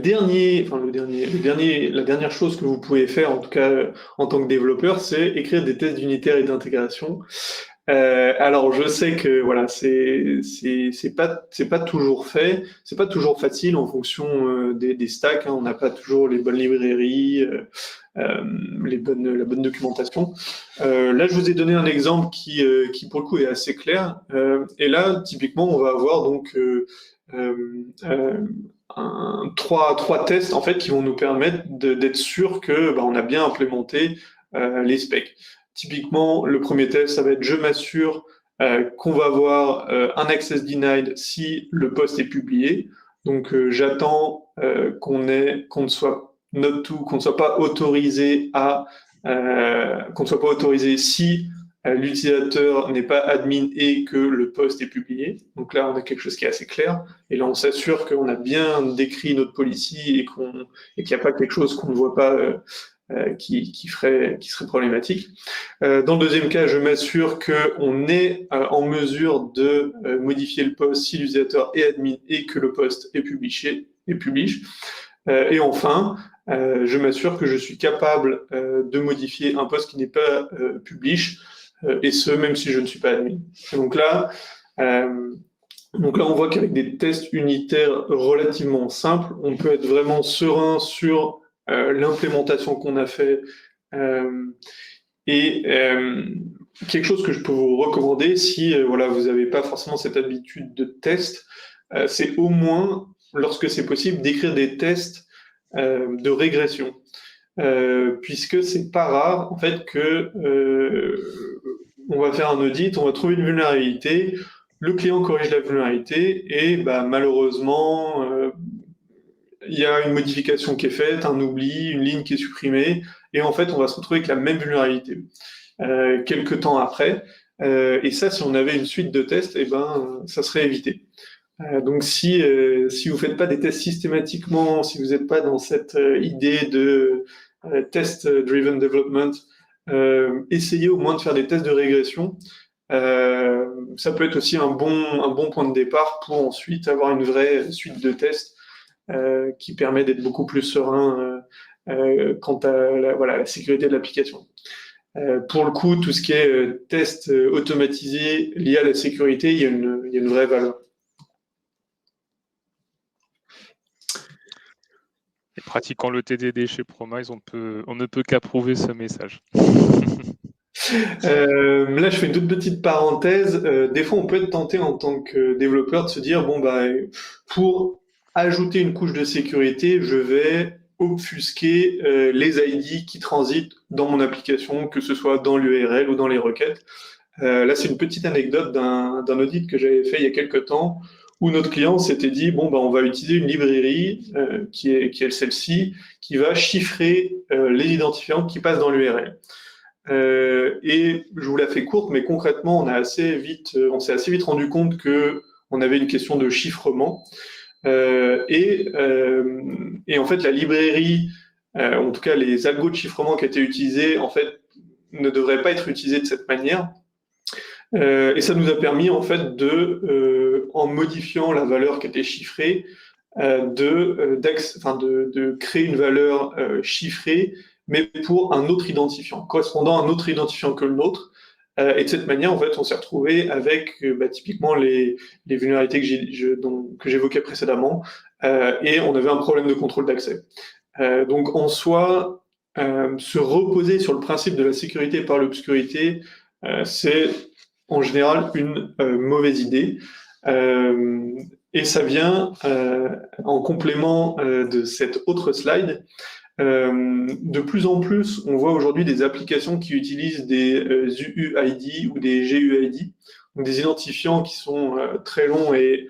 dernière chose que vous pouvez faire, en tout cas en tant que développeur, c'est écrire des tests unitaires et d'intégration. Alors je sais que voilà, c'est pas toujours fait, c'est pas toujours facile en fonction des stacks. Hein, on n'a pas toujours les bonnes librairies, la bonne documentation. Là, je vous ai donné un exemple qui pour le coup est assez clair. Et là, typiquement, on va avoir donc trois tests en fait qui vont nous permettre d'être sûr que on a bien implémenté les specs. Typiquement, le premier test, ça va être je m'assure qu'on va avoir un access denied si le post est publié. Donc j'attends qu'on ne soit qu'on ne soit pas autorisé si l'utilisateur n'est pas admin et que le post est publié. Donc là, on a quelque chose qui est assez clair. Et là, on s'assure qu'on a bien décrit notre policy et qu'il n'y a pas quelque chose qu'on ne voit pas qui serait problématique. Dans le deuxième cas, je m'assure qu'on est en mesure de modifier le post si l'utilisateur est admin et que le post est publié. Et enfin, je m'assure que je suis capable de modifier un post qui n'est pas publish, et ce, même si je ne suis pas admin. Donc là, on voit qu'avec des tests unitaires relativement simples, on peut être vraiment serein sur l'implémentation qu'on a fait. Quelque chose que je peux vous recommander si vous n'avez pas forcément cette habitude de test, c'est au moins, lorsque c'est possible, d'écrire des tests de régression. Puisque c'est pas rare en fait que on va faire un audit, on va trouver une vulnérabilité, le client corrige la vulnérabilité et malheureusement il y a une modification qui est faite, un oubli, une ligne qui est supprimée et en fait on va se retrouver avec la même vulnérabilité quelques temps après. Et ça, si on avait une suite de tests, ça serait évité. Donc si vous faites pas des tests systématiquement, si vous n'êtes pas dans cette idée de test-driven development, essayez au moins de faire des tests de régression. Ça peut être aussi un bon point de départ pour ensuite avoir une vraie suite de tests qui permet d'être beaucoup plus serein quant à la sécurité de l'application. Pour le coup, tout ce qui est test automatisé lié à la sécurité, il y a une vraie valeur. Et pratiquant le TDD chez Promise, on ne peut qu'approuver ce message. Là, je fais une toute petite parenthèse. Des fois, on peut être tenté en tant que développeur de se dire, pour ajouter une couche de sécurité, je vais obfusquer les ID qui transitent dans mon application, que ce soit dans l'URL ou dans les requêtes. Là, c'est une petite anecdote d'un audit que j'avais fait il y a quelques temps, où notre client s'était dit, on va utiliser une librairie qui est celle-ci, qui va chiffrer les identifiants qui passent dans l'URL. Et je vous la fais courte, mais concrètement, on s'est assez vite rendu compte que on avait une question de chiffrement. Et en fait, la librairie, en tout cas les algos de chiffrement qui étaient utilisés, en fait, ne devraient pas être utilisés de cette manière. Et ça nous a permis, en fait, en modifiant la valeur qui était chiffrée, de créer une valeur chiffrée, mais pour un autre identifiant, correspondant à un autre identifiant que le nôtre. Et de cette manière, en fait, on s'est retrouvé avec typiquement les vulnérabilités que j'évoquais précédemment, et on avait un problème de contrôle d'accès. Donc, en soi, se reposer sur le principe de la sécurité par l'obscurité, c'est en général une mauvaise idée. Et ça vient en complément de cette autre slide. De plus en plus, on voit aujourd'hui des applications qui utilisent des UUID ou des GUID, donc des identifiants qui sont très longs et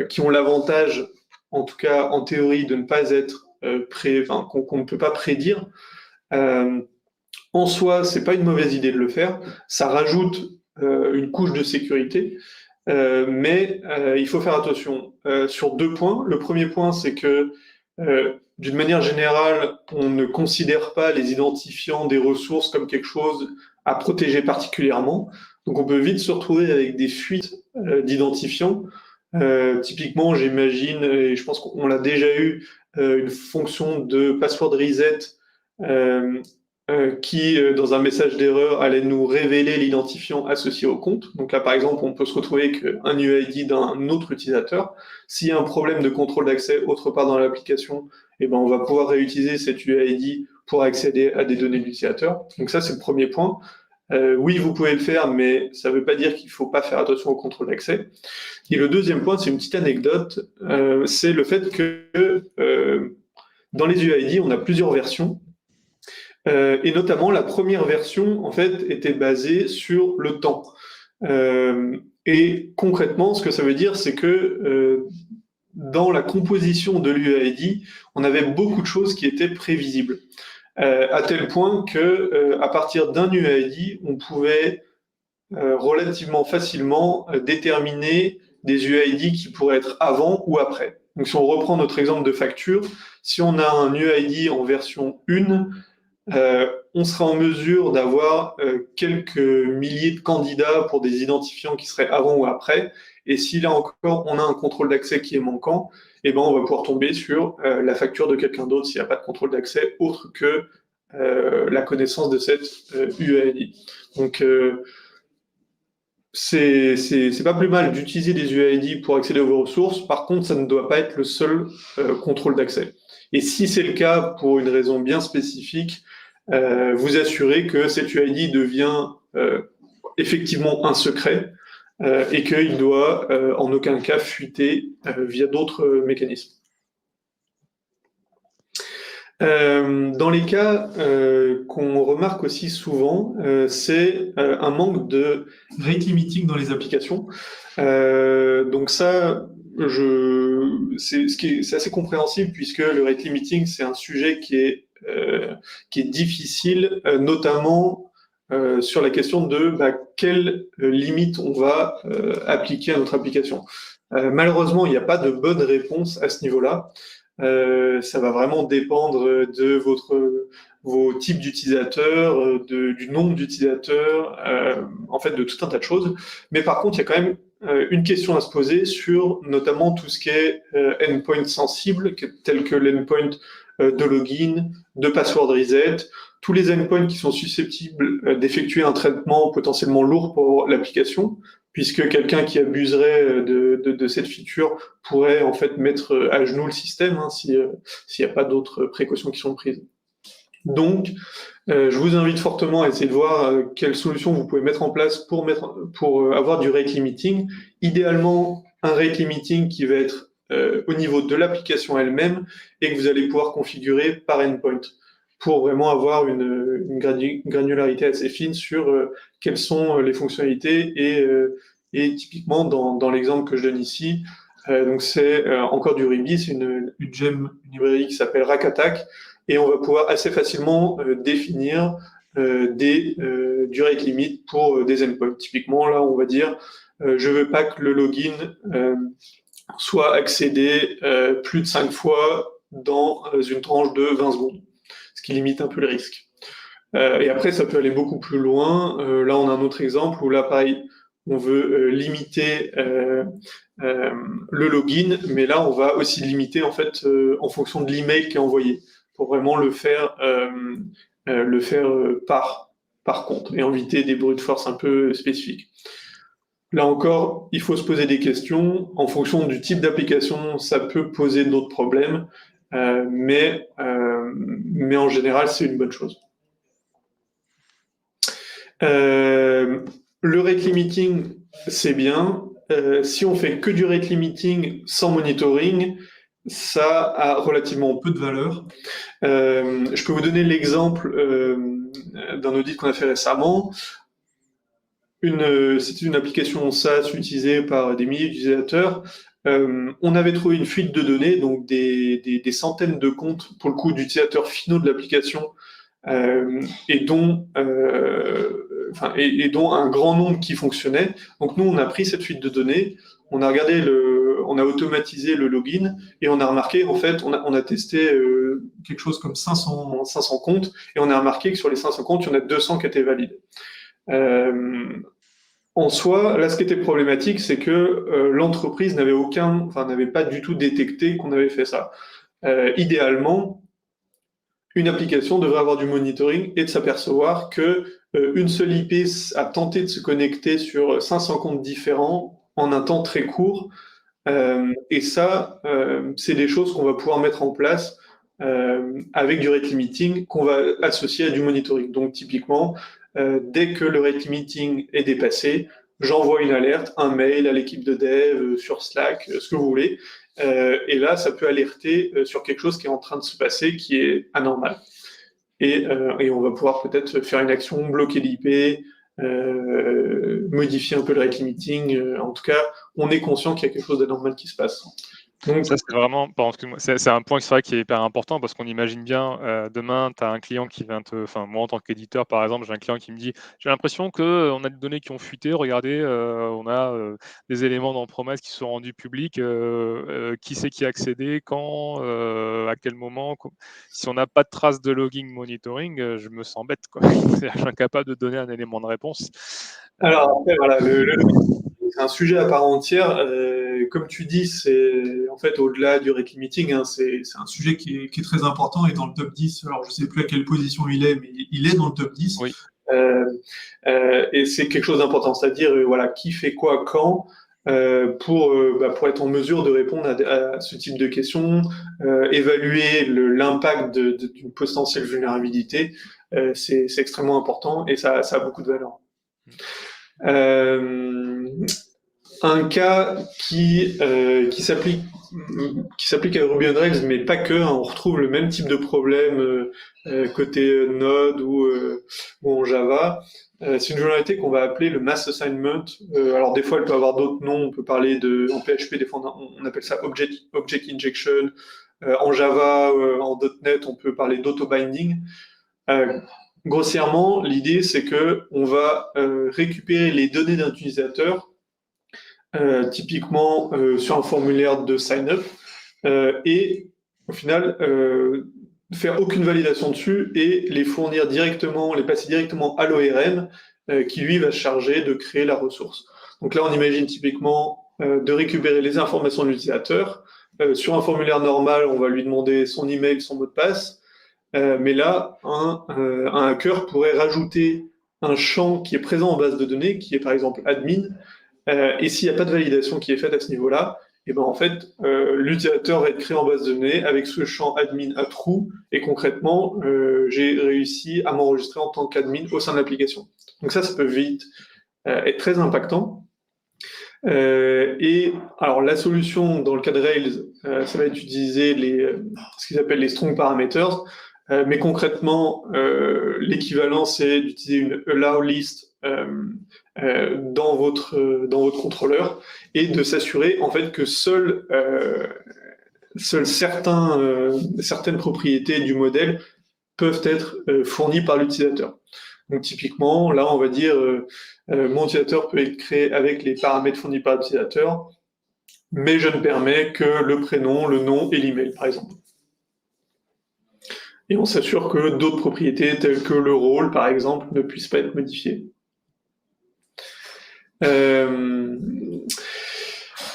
qui ont l'avantage, en tout cas en théorie, de ne pas être qu'on ne peut pas prédire. En soi, c'est pas une mauvaise idée de le faire. Ça rajoute une couche de sécurité, mais il faut faire attention sur deux points. Le premier point, c'est que d'une manière générale, on ne considère pas les identifiants des ressources comme quelque chose à protéger particulièrement. Donc on peut vite se retrouver avec des fuites d'identifiants. Typiquement, j'imagine, et je pense qu'on l'a déjà eu, une fonction de password reset qui, dans un message d'erreur, allait nous révéler l'identifiant associé au compte. Donc là, par exemple, on peut se retrouver avec un UID d'un autre utilisateur. S'il y a un problème de contrôle d'accès autre part dans l'application, eh ben, on va pouvoir réutiliser cet UID pour accéder à des données de l'utilisateur. Donc ça, c'est le premier point. Oui, vous pouvez le faire, mais ça ne veut pas dire qu'il ne faut pas faire attention au contrôle d'accès. Et le deuxième point, c'est une petite anecdote, c'est le fait que dans les UID, on a plusieurs versions. Et notamment, la première version, en fait, était basée sur le temps. Et concrètement, ce que ça veut dire, c'est que dans la composition de l'UID, on avait beaucoup de choses qui étaient prévisibles. À tel point que, à partir d'un UID, on pouvait relativement facilement déterminer des UID qui pourraient être avant ou après. Donc si on reprend notre exemple de facture, si on a un UID en version 1, on sera en mesure d'avoir quelques milliers de candidats pour des identifiants qui seraient avant ou après. Et si là encore, on a un contrôle d'accès qui est manquant, eh ben, on va pouvoir tomber sur la facture de quelqu'un d'autre s'il n'y a pas de contrôle d'accès autre que la connaissance de cette UID. Donc, c'est pas plus mal d'utiliser des UID pour accéder aux ressources. Par contre, ça ne doit pas être le seul contrôle d'accès. Et si c'est le cas pour une raison bien spécifique, vous assurez que cet UID devient effectivement un secret et qu'il doit en aucun cas fuiter via d'autres mécanismes. Dans les cas qu'on remarque aussi souvent, c'est un manque de rate limiting dans les applications. Donc ça, c'est assez compréhensible puisque le rate limiting, c'est un sujet qui est difficile, notamment sur la question de quelle limite on va appliquer à notre application. Malheureusement, il n'y a pas de bonne réponse à ce niveau-là. Ça va vraiment dépendre de vos types d'utilisateurs, du nombre d'utilisateurs, en fait de tout un tas de choses. Mais par contre, il y a quand même une question à se poser sur notamment tout ce qui est endpoint sensible, tel que l'endpoint de login, de password reset, tous les endpoints qui sont susceptibles d'effectuer un traitement potentiellement lourd pour l'application, puisque quelqu'un qui abuserait de cette feature pourrait en fait mettre à genoux le système s'il n'y a pas d'autres précautions qui sont prises. Donc, je vous invite fortement à essayer de voir quelles solutions vous pouvez mettre en place pour avoir du rate limiting. Idéalement, un rate limiting qui va être au niveau de l'application elle-même et que vous allez pouvoir configurer par endpoint pour vraiment avoir une granularité assez fine sur quelles sont les fonctionnalités et typiquement dans l'exemple que je donne ici, donc c'est encore du Ruby, c'est une gem, une librairie qui s'appelle Rakatak et on va pouvoir assez facilement définir du rate limit pour des endpoints. Typiquement, là, on va dire je veux pas que le login soit accédé plus de 5 fois dans une tranche de 20 secondes, ce qui limite un peu le risque. Et après, ça peut aller beaucoup plus loin. Là, on a un autre exemple où là, pareil, on veut limiter le login, mais là, on va aussi limiter en fait en fonction de l'email qui est envoyé, pour vraiment le faire par compte et éviter des brute force un peu spécifiques. Là encore, il faut se poser des questions. En fonction du type d'application, ça peut poser d'autres problèmes, mais en général, c'est une bonne chose. Le rate limiting, c'est bien. Si on fait que du rate limiting sans monitoring, ça a relativement peu de valeur. Je peux vous donner l'exemple d'un audit qu'on a fait récemment. C'était une application SaaS utilisée par des milliers d'utilisateurs. On avait trouvé une fuite de données, donc des centaines de comptes, pour le coup, d'utilisateurs finaux de l'application, et dont un grand nombre qui fonctionnait. Donc nous, on a pris cette fuite de données, on a regardé on a automatisé le login et on a remarqué, en fait, on a testé quelque chose comme 500 comptes et on a remarqué que sur les 500 comptes, il y en a 200 qui étaient valides. En soi, là, ce qui était problématique, c'est que l'entreprise n'avait pas du tout détecté qu'on avait fait ça. Idéalement, une application devrait avoir du monitoring et de s'apercevoir que une seule IP a tenté de se connecter sur 500 comptes différents en un temps très court. Et ça, c'est des choses qu'on va pouvoir mettre en place avec du rate limiting qu'on va associer à du monitoring. Donc typiquement, dès que le rate limiting est dépassé, j'envoie une alerte, un mail à l'équipe de dev, sur Slack, ce que vous voulez. Et là, ça peut alerter sur quelque chose qui est en train de se passer, qui est anormal. Et on va pouvoir peut-être faire une action, bloquer l'IP, modifier un peu le rate limiting. En tout cas, on est conscient qu'il y a quelque chose d'anormal qui se passe. Donc, ça, c'est vraiment, c'est un point c'est vrai qui est hyper important parce qu'on imagine bien, demain, tu as un client qui vient moi en tant qu'éditeur, par exemple, j'ai un client qui me dit, j'ai l'impression qu'on a des données qui ont fuité, regardez, on a des éléments dans Promise qui sont rendus publics, qui c'est qui a accédé, quand, à quel moment, si on n'a pas de trace de logging monitoring, je me sens bête, quoi. Je suis incapable de donner un élément de réponse. Alors après, voilà, c'est un sujet à part entière. Comme tu dis, c'est en fait au-delà du rate limiting, hein, c'est un sujet qui est très important et dans le top 10. Alors je sais plus à quelle position il est, mais il est dans le top 10. Oui. Et c'est quelque chose d'important, c'est-à-dire voilà, qui fait quoi quand. Pour être en mesure de répondre à ce type de questions, évaluer l'impact d'une potentielle vulnérabilité, c'est extrêmement important et ça a beaucoup de valeur. Un cas qui s'applique à Ruby on Rails, mais pas que, hein, on retrouve le même type de problème côté Node ou en Java. C'est une vulnérabilité qu'on va appeler le mass assignment. Alors des fois, elle peut avoir d'autres noms. On peut parler en PHP, des fois on appelle ça object injection. En Java, en .NET, on peut parler d'auto-binding. Grossièrement, l'idée, c'est que on va récupérer les données d'un utilisateur, typiquement sur un formulaire de sign-up, et au final, faire aucune validation dessus et les fournir directement, les passer directement à l'ORM, qui lui va se charger de créer la ressource. Donc là, on imagine typiquement de récupérer les informations de l'utilisateur. Sur un formulaire normal, on va lui demander son email, son mot de passe. Mais là, un hacker pourrait rajouter un champ qui est présent en base de données, qui est par exemple admin, et s'il n'y a pas de validation qui est faite à ce niveau-là, et ben en fait, l'utilisateur va être créé en base de données avec ce champ admin à true, et concrètement, j'ai réussi à m'enregistrer en tant qu'admin au sein de l'application. Donc ça peut vite être très impactant. Et alors la solution dans le cas de Rails, ça va être d'utiliser ce qu'ils appellent les strong parameters. Mais concrètement, l'équivalent, c'est d'utiliser une allow list dans votre contrôleur et de s'assurer en fait que seules certaines propriétés du modèle peuvent être fournies par l'utilisateur. Donc typiquement, là, on va dire mon utilisateur peut être créé avec les paramètres fournis par l'utilisateur, mais je ne permets que le prénom, le nom et l'email, par exemple. Et on s'assure que d'autres propriétés, telles que le rôle, par exemple, ne puissent pas être modifiées.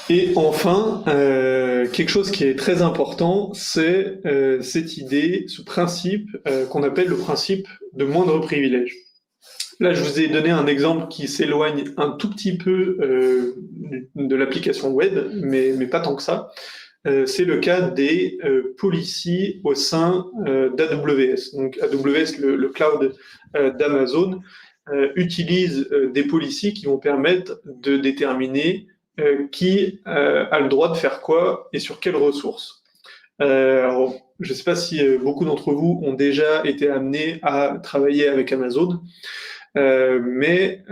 Et enfin, quelque chose qui est très important, c'est cette idée, ce principe qu'on appelle le principe de moindre privilège. Là, je vous ai donné un exemple qui s'éloigne un tout petit peu de l'application web, mais pas tant que ça. C'est le cas des policies au sein d'AWS. Donc AWS, le cloud d'Amazon, utilise des policies qui vont permettre de déterminer qui a le droit de faire quoi et sur quelles ressources. Alors, je ne sais pas si beaucoup d'entre vous ont déjà été amenés à travailler avec Amazon, mais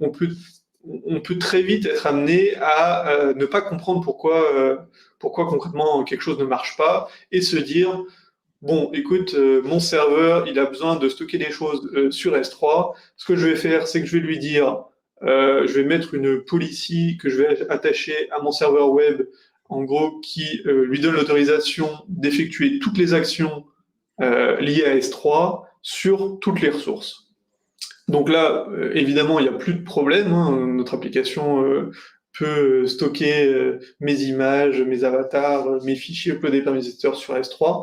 on peut très vite être amené à ne pas comprendre pourquoi concrètement quelque chose ne marche pas et se dire bon, écoute, mon serveur, il a besoin de stocker des choses sur S3. Ce que je vais faire, c'est que je vais lui dire je vais mettre une policy que je vais attacher à mon serveur web, en gros, qui lui donne l'autorisation d'effectuer toutes les actions liées à S3 sur toutes les ressources. Donc là, évidemment, il n'y a plus de problème, hein. Notre application peut stocker mes images, mes avatars, mes fichiers uploadés par mes utilisateurs sur S3.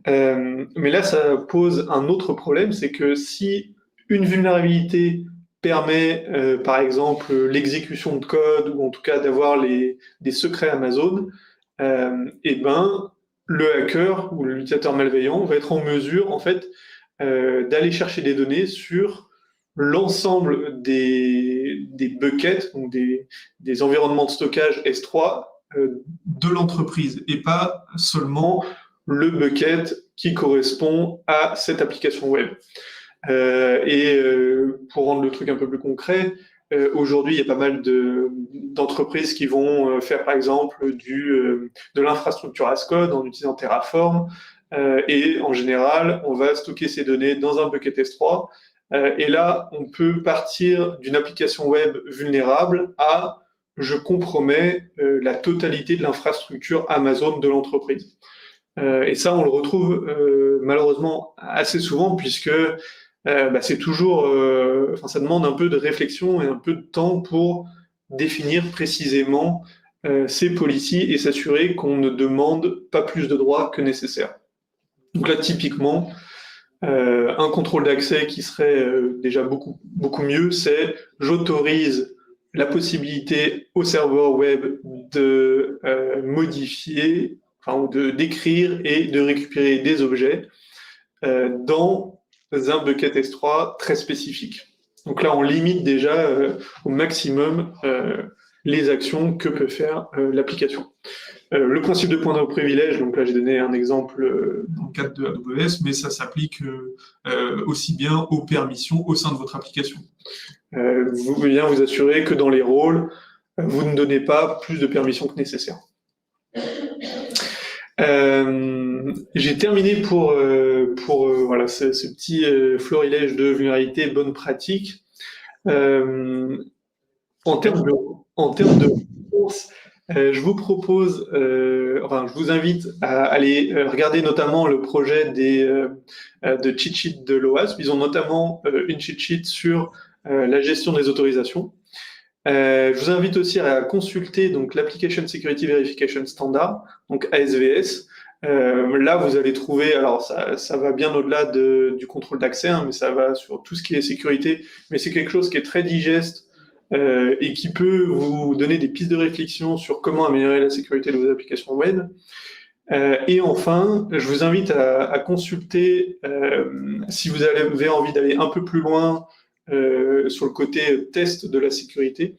Mais là, ça pose un autre problème, c'est que si une vulnérabilité permet, par exemple, l'exécution de code, ou en tout cas d'avoir des secrets Amazon, et ben, le hacker ou l'utilisateur malveillant va être en mesure, en fait, d'aller chercher des données sur l'ensemble des buckets, donc des environnements de stockage S3 de l'entreprise, et pas seulement le bucket qui correspond à cette application web. Pour rendre le truc un peu plus concret, aujourd'hui, il y a pas mal d'entreprises qui vont faire, par exemple, de l'infrastructure as code en utilisant Terraform. Et en général, on va stocker ces données dans un bucket S3. Et là, on peut partir d'une application web vulnérable à je compromets la totalité de l'infrastructure Amazon de l'entreprise. Et ça, on le retrouve malheureusement assez souvent, puisque c'est toujours, ça demande un peu de réflexion et un peu de temps pour définir précisément ces policies et s'assurer qu'on ne demande pas plus de droits que nécessaire. Donc là, typiquement, un contrôle d'accès qui serait déjà beaucoup, beaucoup mieux, c'est j'autorise la possibilité au serveur web de modifier, enfin, d'écrire et de récupérer des objets dans un bucket S3 très spécifique. Donc là, on limite déjà au maximum les actions que peut faire l'application. Le principe de point de privilège, donc là j'ai donné un exemple dans le cadre de AWS, mais ça s'applique aussi bien aux permissions au sein de votre application. Vous pouvez bien vous assurer que dans les rôles, vous ne donnez pas plus de permissions que nécessaire. J'ai terminé pour voilà, ce petit florilège de vulnérabilités bonnes pratiques. En termes de ressources, je vous propose, je vous invite à aller regarder notamment le projet de cheat sheet de l'OASP. Ils ont notamment une cheat sheet sur la gestion des autorisations. Je vous invite aussi à consulter donc l'Application Security Verification Standard, donc ASVS. Là, vous allez trouver, alors ça va bien au-delà du contrôle d'accès, hein, mais ça va sur tout ce qui est sécurité, mais c'est quelque chose qui est très digeste et qui peut vous donner des pistes de réflexion sur comment améliorer la sécurité de vos applications web. Et enfin, je vous invite à consulter, si vous avez envie d'aller un peu plus loin sur le côté test de la sécurité,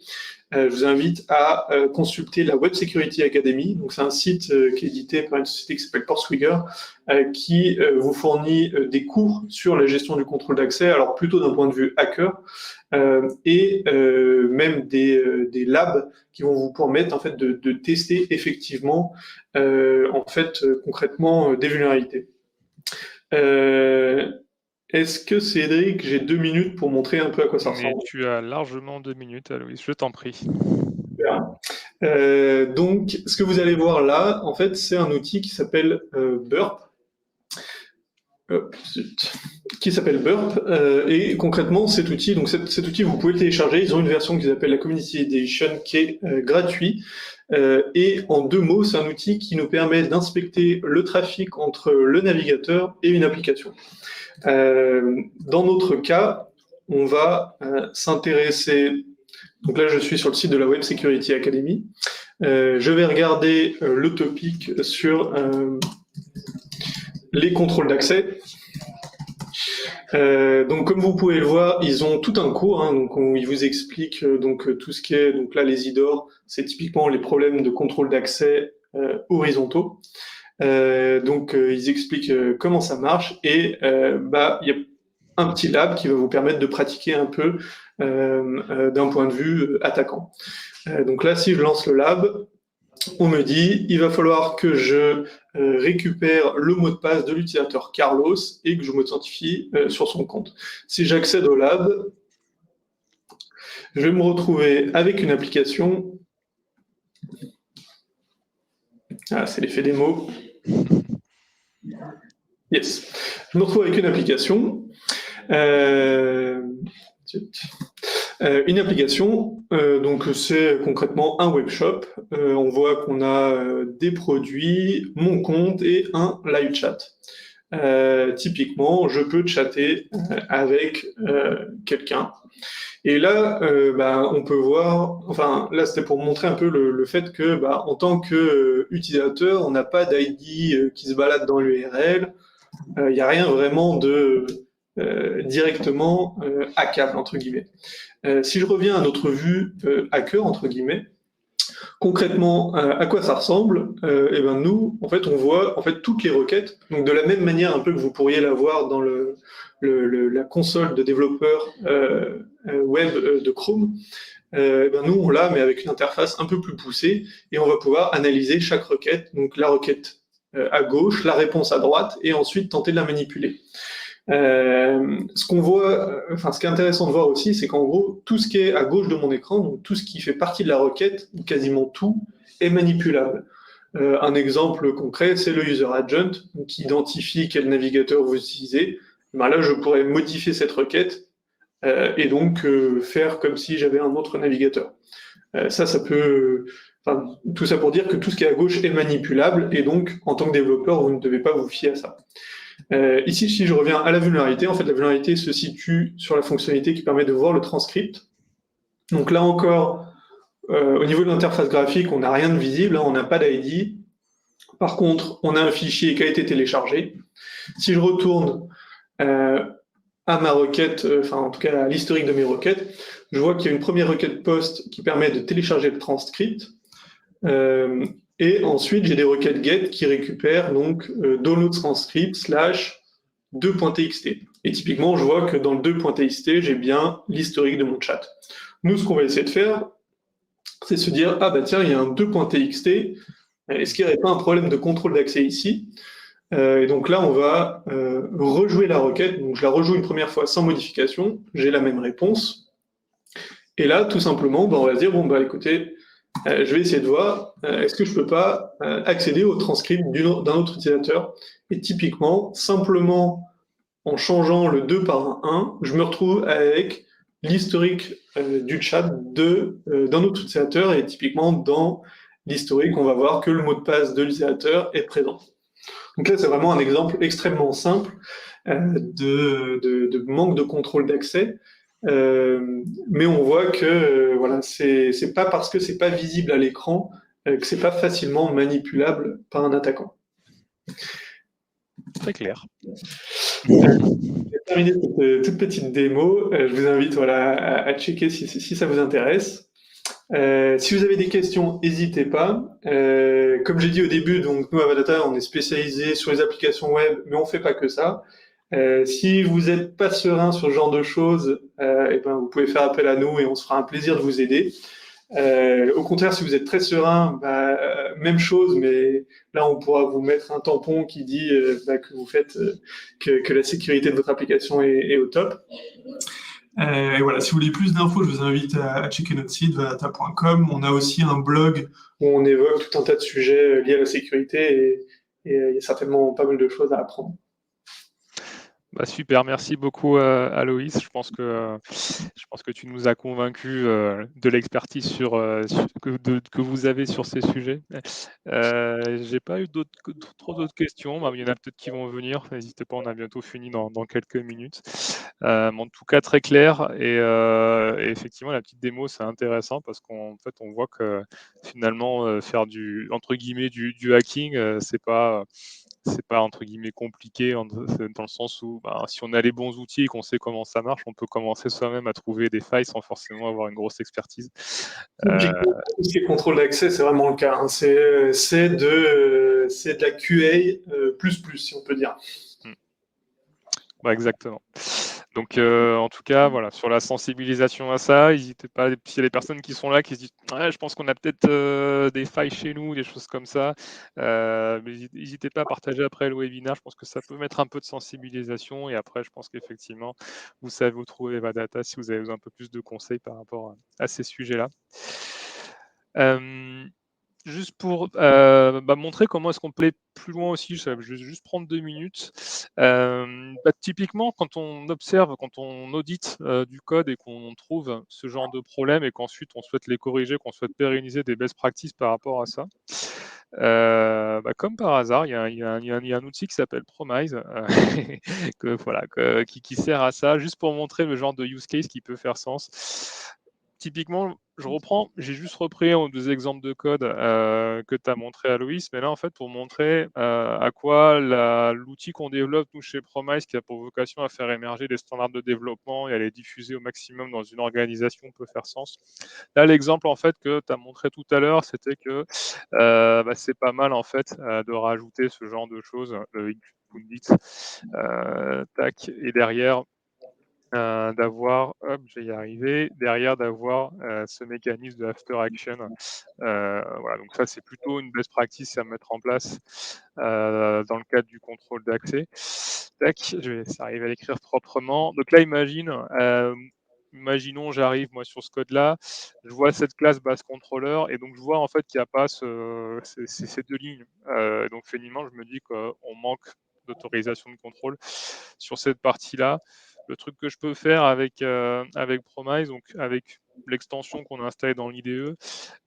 je vous invite à consulter la Web Security Academy. Donc, c'est un site qui est édité par une société qui s'appelle Portswigger, qui vous fournit des cours sur la gestion du contrôle d'accès, alors plutôt d'un point de vue hacker, et même des labs qui vont vous permettre en fait de tester effectivement concrètement des vulnérabilités. Est-ce que Cédric, j'ai 2 minutes pour montrer un peu à quoi ça ressemble? Tu as largement 2 minutes, Aloïs, je t'en prie. Donc, ce que vous allez voir là, en fait, c'est un outil qui s'appelle Burp. Et concrètement, cet outil, vous pouvez le télécharger. Ils ont une version qu'ils appellent la Community Edition qui est gratuit. Et en 2 mots, c'est un outil qui nous permet d'inspecter le trafic entre le navigateur et une application. Dans notre cas, on va s'intéresser. Donc là, je suis sur le site de la Web Security Academy. Je vais regarder le topic sur les contrôles d'accès. Donc, comme vous pouvez le voir, ils ont tout un cours. Donc, ils vous expliquent tout ce qui est. Donc là, les IDOR, c'est typiquement les problèmes de contrôle d'accès horizontaux. Ils expliquent comment ça marche et il y a un petit lab qui va vous permettre de pratiquer un peu d'un point de vue attaquant. Donc là, si je lance le lab, on me dit il va falloir que je récupère le mot de passe de l'utilisateur Carlos et que je m'authentifie sur son compte. Si j'accède au lab, je vais me retrouver avec une application. Ah, c'est l'effet démo. Yes. Je me retrouve avec une application. Une application, donc c'est concrètement un webshop. On voit qu'on a des produits, mon compte et un live chat. Typiquement, je peux chatter avec quelqu'un. Et là, on peut voir, enfin là c'était pour montrer un peu le fait que en tant qu'utilisateur, on n'a pas d'ID qui se balade dans l'URL, il n'y a rien vraiment de directement hackable, entre guillemets. Si je reviens à notre vue hacker, entre guillemets, concrètement, à quoi ça ressemble? Et ben nous, en fait, on voit en fait toutes les requêtes. Donc de la même manière un peu que vous pourriez l'avoir dans la console de développeur web de Chrome. Et ben nous on l'a, mais avec une interface un peu plus poussée, et on va pouvoir analyser chaque requête. Donc la requête à gauche, la réponse à droite, et ensuite tenter de la manipuler. Ce qu'on voit, ce qui est intéressant de voir aussi, c'est qu'en gros, tout ce qui est à gauche de mon écran, donc tout ce qui fait partie de la requête, quasiment tout, est manipulable. Un exemple concret, c'est le user agent qui identifie quel navigateur vous utilisez. Ben là, je pourrais modifier cette requête et donc faire comme si j'avais un autre navigateur. Ça peut... tout ça pour dire que tout ce qui est à gauche est manipulable et donc, en tant que développeur, vous ne devez pas vous fier à ça. Ici, si je reviens à la vulnérabilité, en fait, la vulnérabilité se situe sur la fonctionnalité qui permet de voir le transcript. Donc là encore, au niveau de l'interface graphique, on n'a rien de visible, hein, on n'a pas d'ID. Par contre, on a un fichier qui a été téléchargé. Si je retourne à ma requête, en tout cas à l'historique de mes requêtes, je vois qu'il y a une première requête post qui permet de télécharger le transcript. Et ensuite, j'ai des requêtes get qui récupèrent donc download transcript / 2.txt. Et typiquement, je vois que dans le 2.txt, j'ai bien l'historique de mon chat. Nous, ce qu'on va essayer de faire, c'est se dire, ah bah tiens, il y a un 2.txt, est-ce qu'il n'y aurait pas un problème de contrôle d'accès ici? Et donc là, on va rejouer la requête. Donc je la rejoue une première fois sans modification, j'ai la même réponse. Et là, tout simplement, on va se dire, écoutez, je vais essayer de voir, est-ce que je peux pas accéder au transcript d'un autre utilisateur? Et typiquement, simplement en changeant le 2 par un 1, je me retrouve avec l'historique du chat d'un autre utilisateur, et typiquement dans l'historique, on va voir que le mot de passe de l'utilisateur est présent. Donc là, c'est vraiment un exemple extrêmement simple de manque de contrôle d'accès. Mais on voit que c'est pas parce que c'est pas visible à l'écran que c'est pas facilement manipulable par un attaquant. Très clair. J'ai terminé cette toute petite démo. Je vous invite à checker si ça vous intéresse. Si vous avez des questions, n'hésitez pas. Comme j'ai dit au début, donc nous à Avadata, on est spécialisé sur les applications web, mais on fait pas que ça. Si vous n'êtes pas serein sur ce genre de choses, vous pouvez faire appel à nous et on se fera un plaisir de vous aider. Au contraire, si vous êtes très serein, même chose, mais là on pourra vous mettre un tampon qui dit que vous faites que la sécurité de votre application est au top. Et voilà, si vous voulez plus d'infos, je vous invite à checker notre site vadata.com. On a aussi un blog où on évoque tout un tas de sujets liés à la sécurité et il y a certainement pas mal de choses à apprendre. Super, merci beaucoup Aloïs. Je pense que tu nous as convaincus de l'expertise que vous avez sur ces sujets. J'ai pas eu trop d'autres questions. Il y en a peut-être qui vont venir. N'hésitez pas, on a bientôt fini dans quelques minutes. En tout cas, très clair. Et effectivement, la petite démo, c'est intéressant parce qu'en fait, on voit que finalement, faire entre guillemets du hacking, c'est pas entre guillemets compliqué dans le sens où si on a les bons outils et qu'on sait comment ça marche, on peut commencer soi-même à trouver des failles sans forcément avoir une grosse expertise. Tout ce qui est contrôle d'accès, c'est vraiment le cas. Hein. C'est de la QA plus, si on peut dire. Exactement. Donc, en tout cas, voilà, sur la sensibilisation à ça, n'hésitez pas. Puis il y a des personnes qui sont là, qui se disent ouais, je pense qu'on a peut-être des failles chez nous, des choses comme ça. Mais n'hésitez pas à partager après le webinaire. Je pense que ça peut mettre un peu de sensibilisation. Et après, je pense qu'effectivement, vous savez où trouver Evadata si vous avez besoin un peu plus de conseils par rapport à ces sujets-là. Juste pour montrer comment est-ce qu'on peut aller plus loin aussi, je vais juste prendre 2 minutes. Typiquement, quand on observe, quand on audite du code et qu'on trouve ce genre de problème et qu'ensuite on souhaite les corriger, qu'on souhaite pérenniser des best practices par rapport à ça, comme par hasard, il y a un outil qui s'appelle Promise, qui sert à ça, juste pour montrer le genre de use case qui peut faire sens. Typiquement, j'ai juste repris 2 exemples de code que tu as montré à Loïs, mais là, en fait, pour montrer à quoi l'outil qu'on développe, nous, chez Promise, qui a pour vocation à faire émerger des standards de développement et à les diffuser au maximum dans une organisation, peut faire sens. Là, l'exemple, en fait, que tu as montré tout à l'heure, c'était que c'est pas mal, en fait, de rajouter ce genre de choses, le include tac, et derrière, d'avoir, hop, je vais y arriver, derrière d'avoir ce mécanisme de after action. Voilà, donc ça c'est plutôt une best practice à mettre en place dans le cadre du contrôle d'accès. Tac, je vais arriver à l'écrire proprement. Donc là, imaginons j'arrive moi sur ce code-là, je vois cette classe base contrôleur et donc je vois en fait qu'il n'y a pas ces 2 lignes. Donc finalement, je me dis qu'on manque d'autorisation de contrôle sur cette partie-là. Le truc que je peux faire avec Promise, donc avec l'extension qu'on a installée dans l'IDE,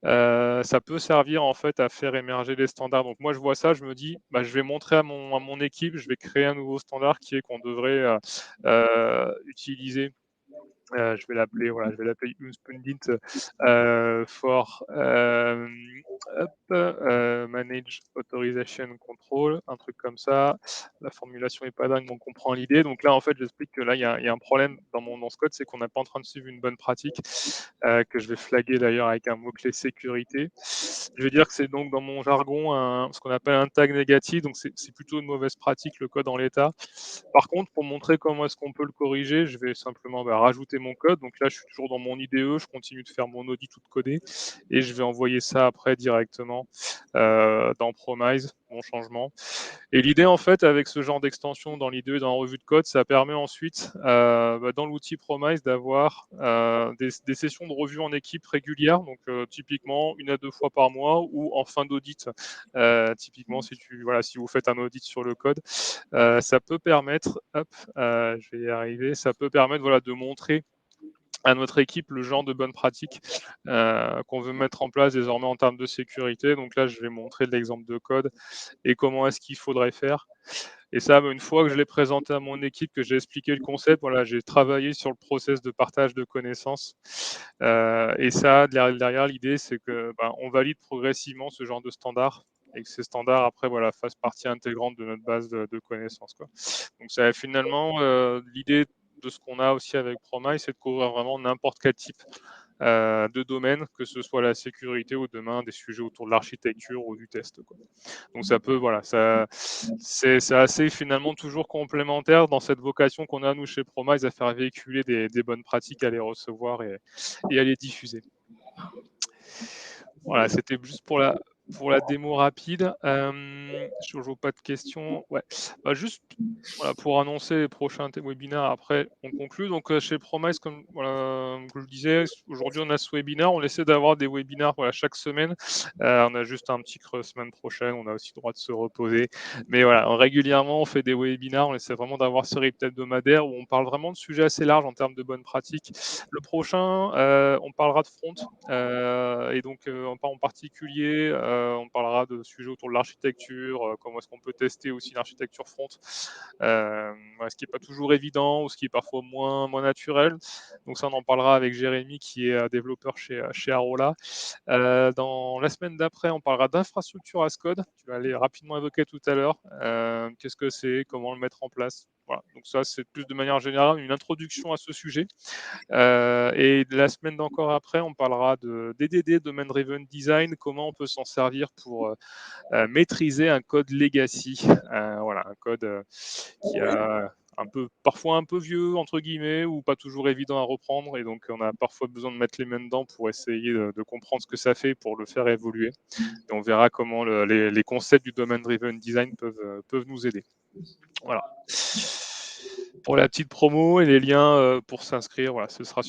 ça peut servir en fait à faire émerger les standards. Donc moi je vois ça, je me dis, je vais montrer à mon équipe, je vais créer un nouveau standard qui est qu'on devrait utiliser. Je vais l'appeler Unspundit for Manage Authorization Control, un truc comme ça. La formulation n'est pas dingue, mais on comprend l'idée. Donc là, en fait, j'explique que là, il y a un problème dans ce code, c'est qu'on n'est pas en train de suivre une bonne pratique, que je vais flaguer d'ailleurs avec un mot-clé sécurité. Je vais dire que c'est donc dans mon jargon ce qu'on appelle un tag négatif, donc c'est plutôt une mauvaise pratique, le code en l'état. Par contre, pour montrer comment est-ce qu'on peut le corriger, je vais simplement rajouter mon code. Donc là, je suis toujours dans mon IDE, je continue de faire mon audit tout codé et je vais envoyer ça après directement dans Promise, mon changement. Et l'idée, en fait, avec ce genre d'extension dans l'IDE et dans la revue de code, ça permet ensuite, dans l'outil Promise, d'avoir des sessions de revue en équipe régulières, donc typiquement 1 à 2 fois par mois ou en fin d'audit. Typiquement, si vous faites un audit sur le code, ça peut permettre, je vais y arriver, ça peut permettre de montrer à notre équipe le genre de bonnes pratiques qu'on veut mettre en place désormais en termes de sécurité. Donc là, je vais montrer l'exemple de code et comment est-ce qu'il faudrait faire. Et ça, une fois que je l'ai présenté à mon équipe, que j'ai expliqué le concept, j'ai travaillé sur le process de partage de connaissances. Et ça, derrière l'idée, c'est que on valide progressivement ce genre de standards et que ces standards, après, fassent partie intégrante de notre base de connaissances, quoi. Donc ça, finalement, l'idée de ce qu'on a aussi avec Promise, c'est de couvrir vraiment n'importe quel type de domaine, que ce soit la sécurité ou demain des sujets autour de l'architecture ou du test, quoi. Donc ça peut, c'est assez finalement toujours complémentaire dans cette vocation qu'on a nous chez Promise à faire véhiculer des bonnes pratiques, à les recevoir et à les diffuser. Voilà, c'était juste pour la démo rapide. Je ne vois pas de questions. Ouais. Juste pour annoncer les prochains webinaires, après on conclut. Donc chez Promise, comme je le disais, aujourd'hui on a ce webinaire. On essaie d'avoir des webinaires chaque semaine. On a juste un petit creux semaine prochaine. On a aussi le droit de se reposer. Mais régulièrement on fait des webinaires. On essaie vraiment d'avoir ce rythme hebdomadaire où on parle vraiment de sujets assez larges en termes de bonnes pratiques. Le prochain, on parlera de front. Et donc en particulier, on parlera de sujets autour de l'architecture, comment est-ce qu'on peut tester aussi l'architecture front, ce qui n'est pas toujours évident ou ce qui est parfois moins naturel. Donc ça, on en parlera avec Jérémy qui est développeur chez Arola. Dans la semaine d'après, on parlera d'infrastructure as code. Tu vas aller rapidement évoquer tout à l'heure. Qu'est-ce que c'est, comment le mettre en place. Voilà. Donc ça, c'est plus de manière générale une introduction à ce sujet. Et la semaine d'encore après, on parlera de DDD, Domain Driven Design, comment on peut s'en servir pour maîtriser un code legacy. Un code qui a parfois un peu vieux entre guillemets ou pas toujours évident à reprendre, et donc on a parfois besoin de mettre les mains dedans pour essayer de comprendre ce que ça fait pour le faire évoluer. Et on verra comment les concepts du domain driven design peuvent nous aider. Voilà. Pour la petite promo et les liens pour s'inscrire, voilà, ce sera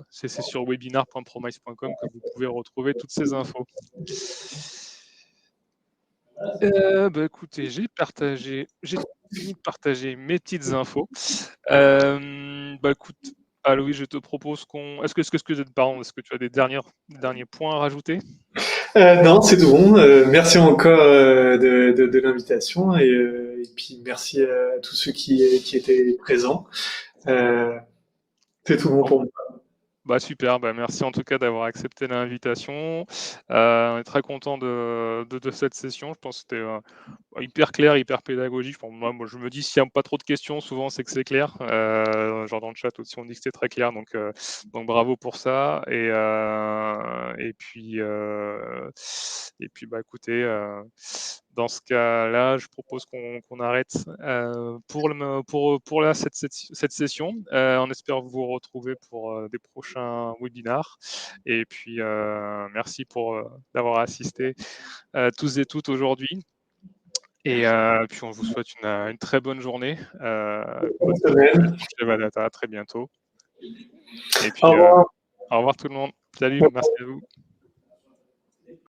c'est sur webinar.promise.com que vous pouvez retrouver toutes ces infos. Écoutez, j'ai fini de partager mes petites infos. Écoute, Aloïs, je te propose est-ce que tu as des derniers points à rajouter? Non, c'est tout bon. Merci encore de l'invitation et puis merci à tous ceux qui étaient présents. C'est tout bon pour moi. Super, merci en tout cas d'avoir accepté l'invitation. On est très content de cette session. Je pense que c'était hyper clair, hyper pédagogique. Moi, je me dis, s'il n'y a pas trop de questions, souvent c'est que c'est clair. Genre dans le chat aussi, on dit que c'était très clair, donc bravo pour ça. Et puis écoutez, dans ce cas-là, je propose qu'on arrête pour cette session. On espère vous retrouver pour des prochains webinars. Et puis, merci d'avoir assisté tous et toutes aujourd'hui. Et puis, on vous souhaite une très bonne journée. Bonne semaine. À très bientôt. Et puis, Au revoir. au revoir tout le monde. Salut, merci à vous.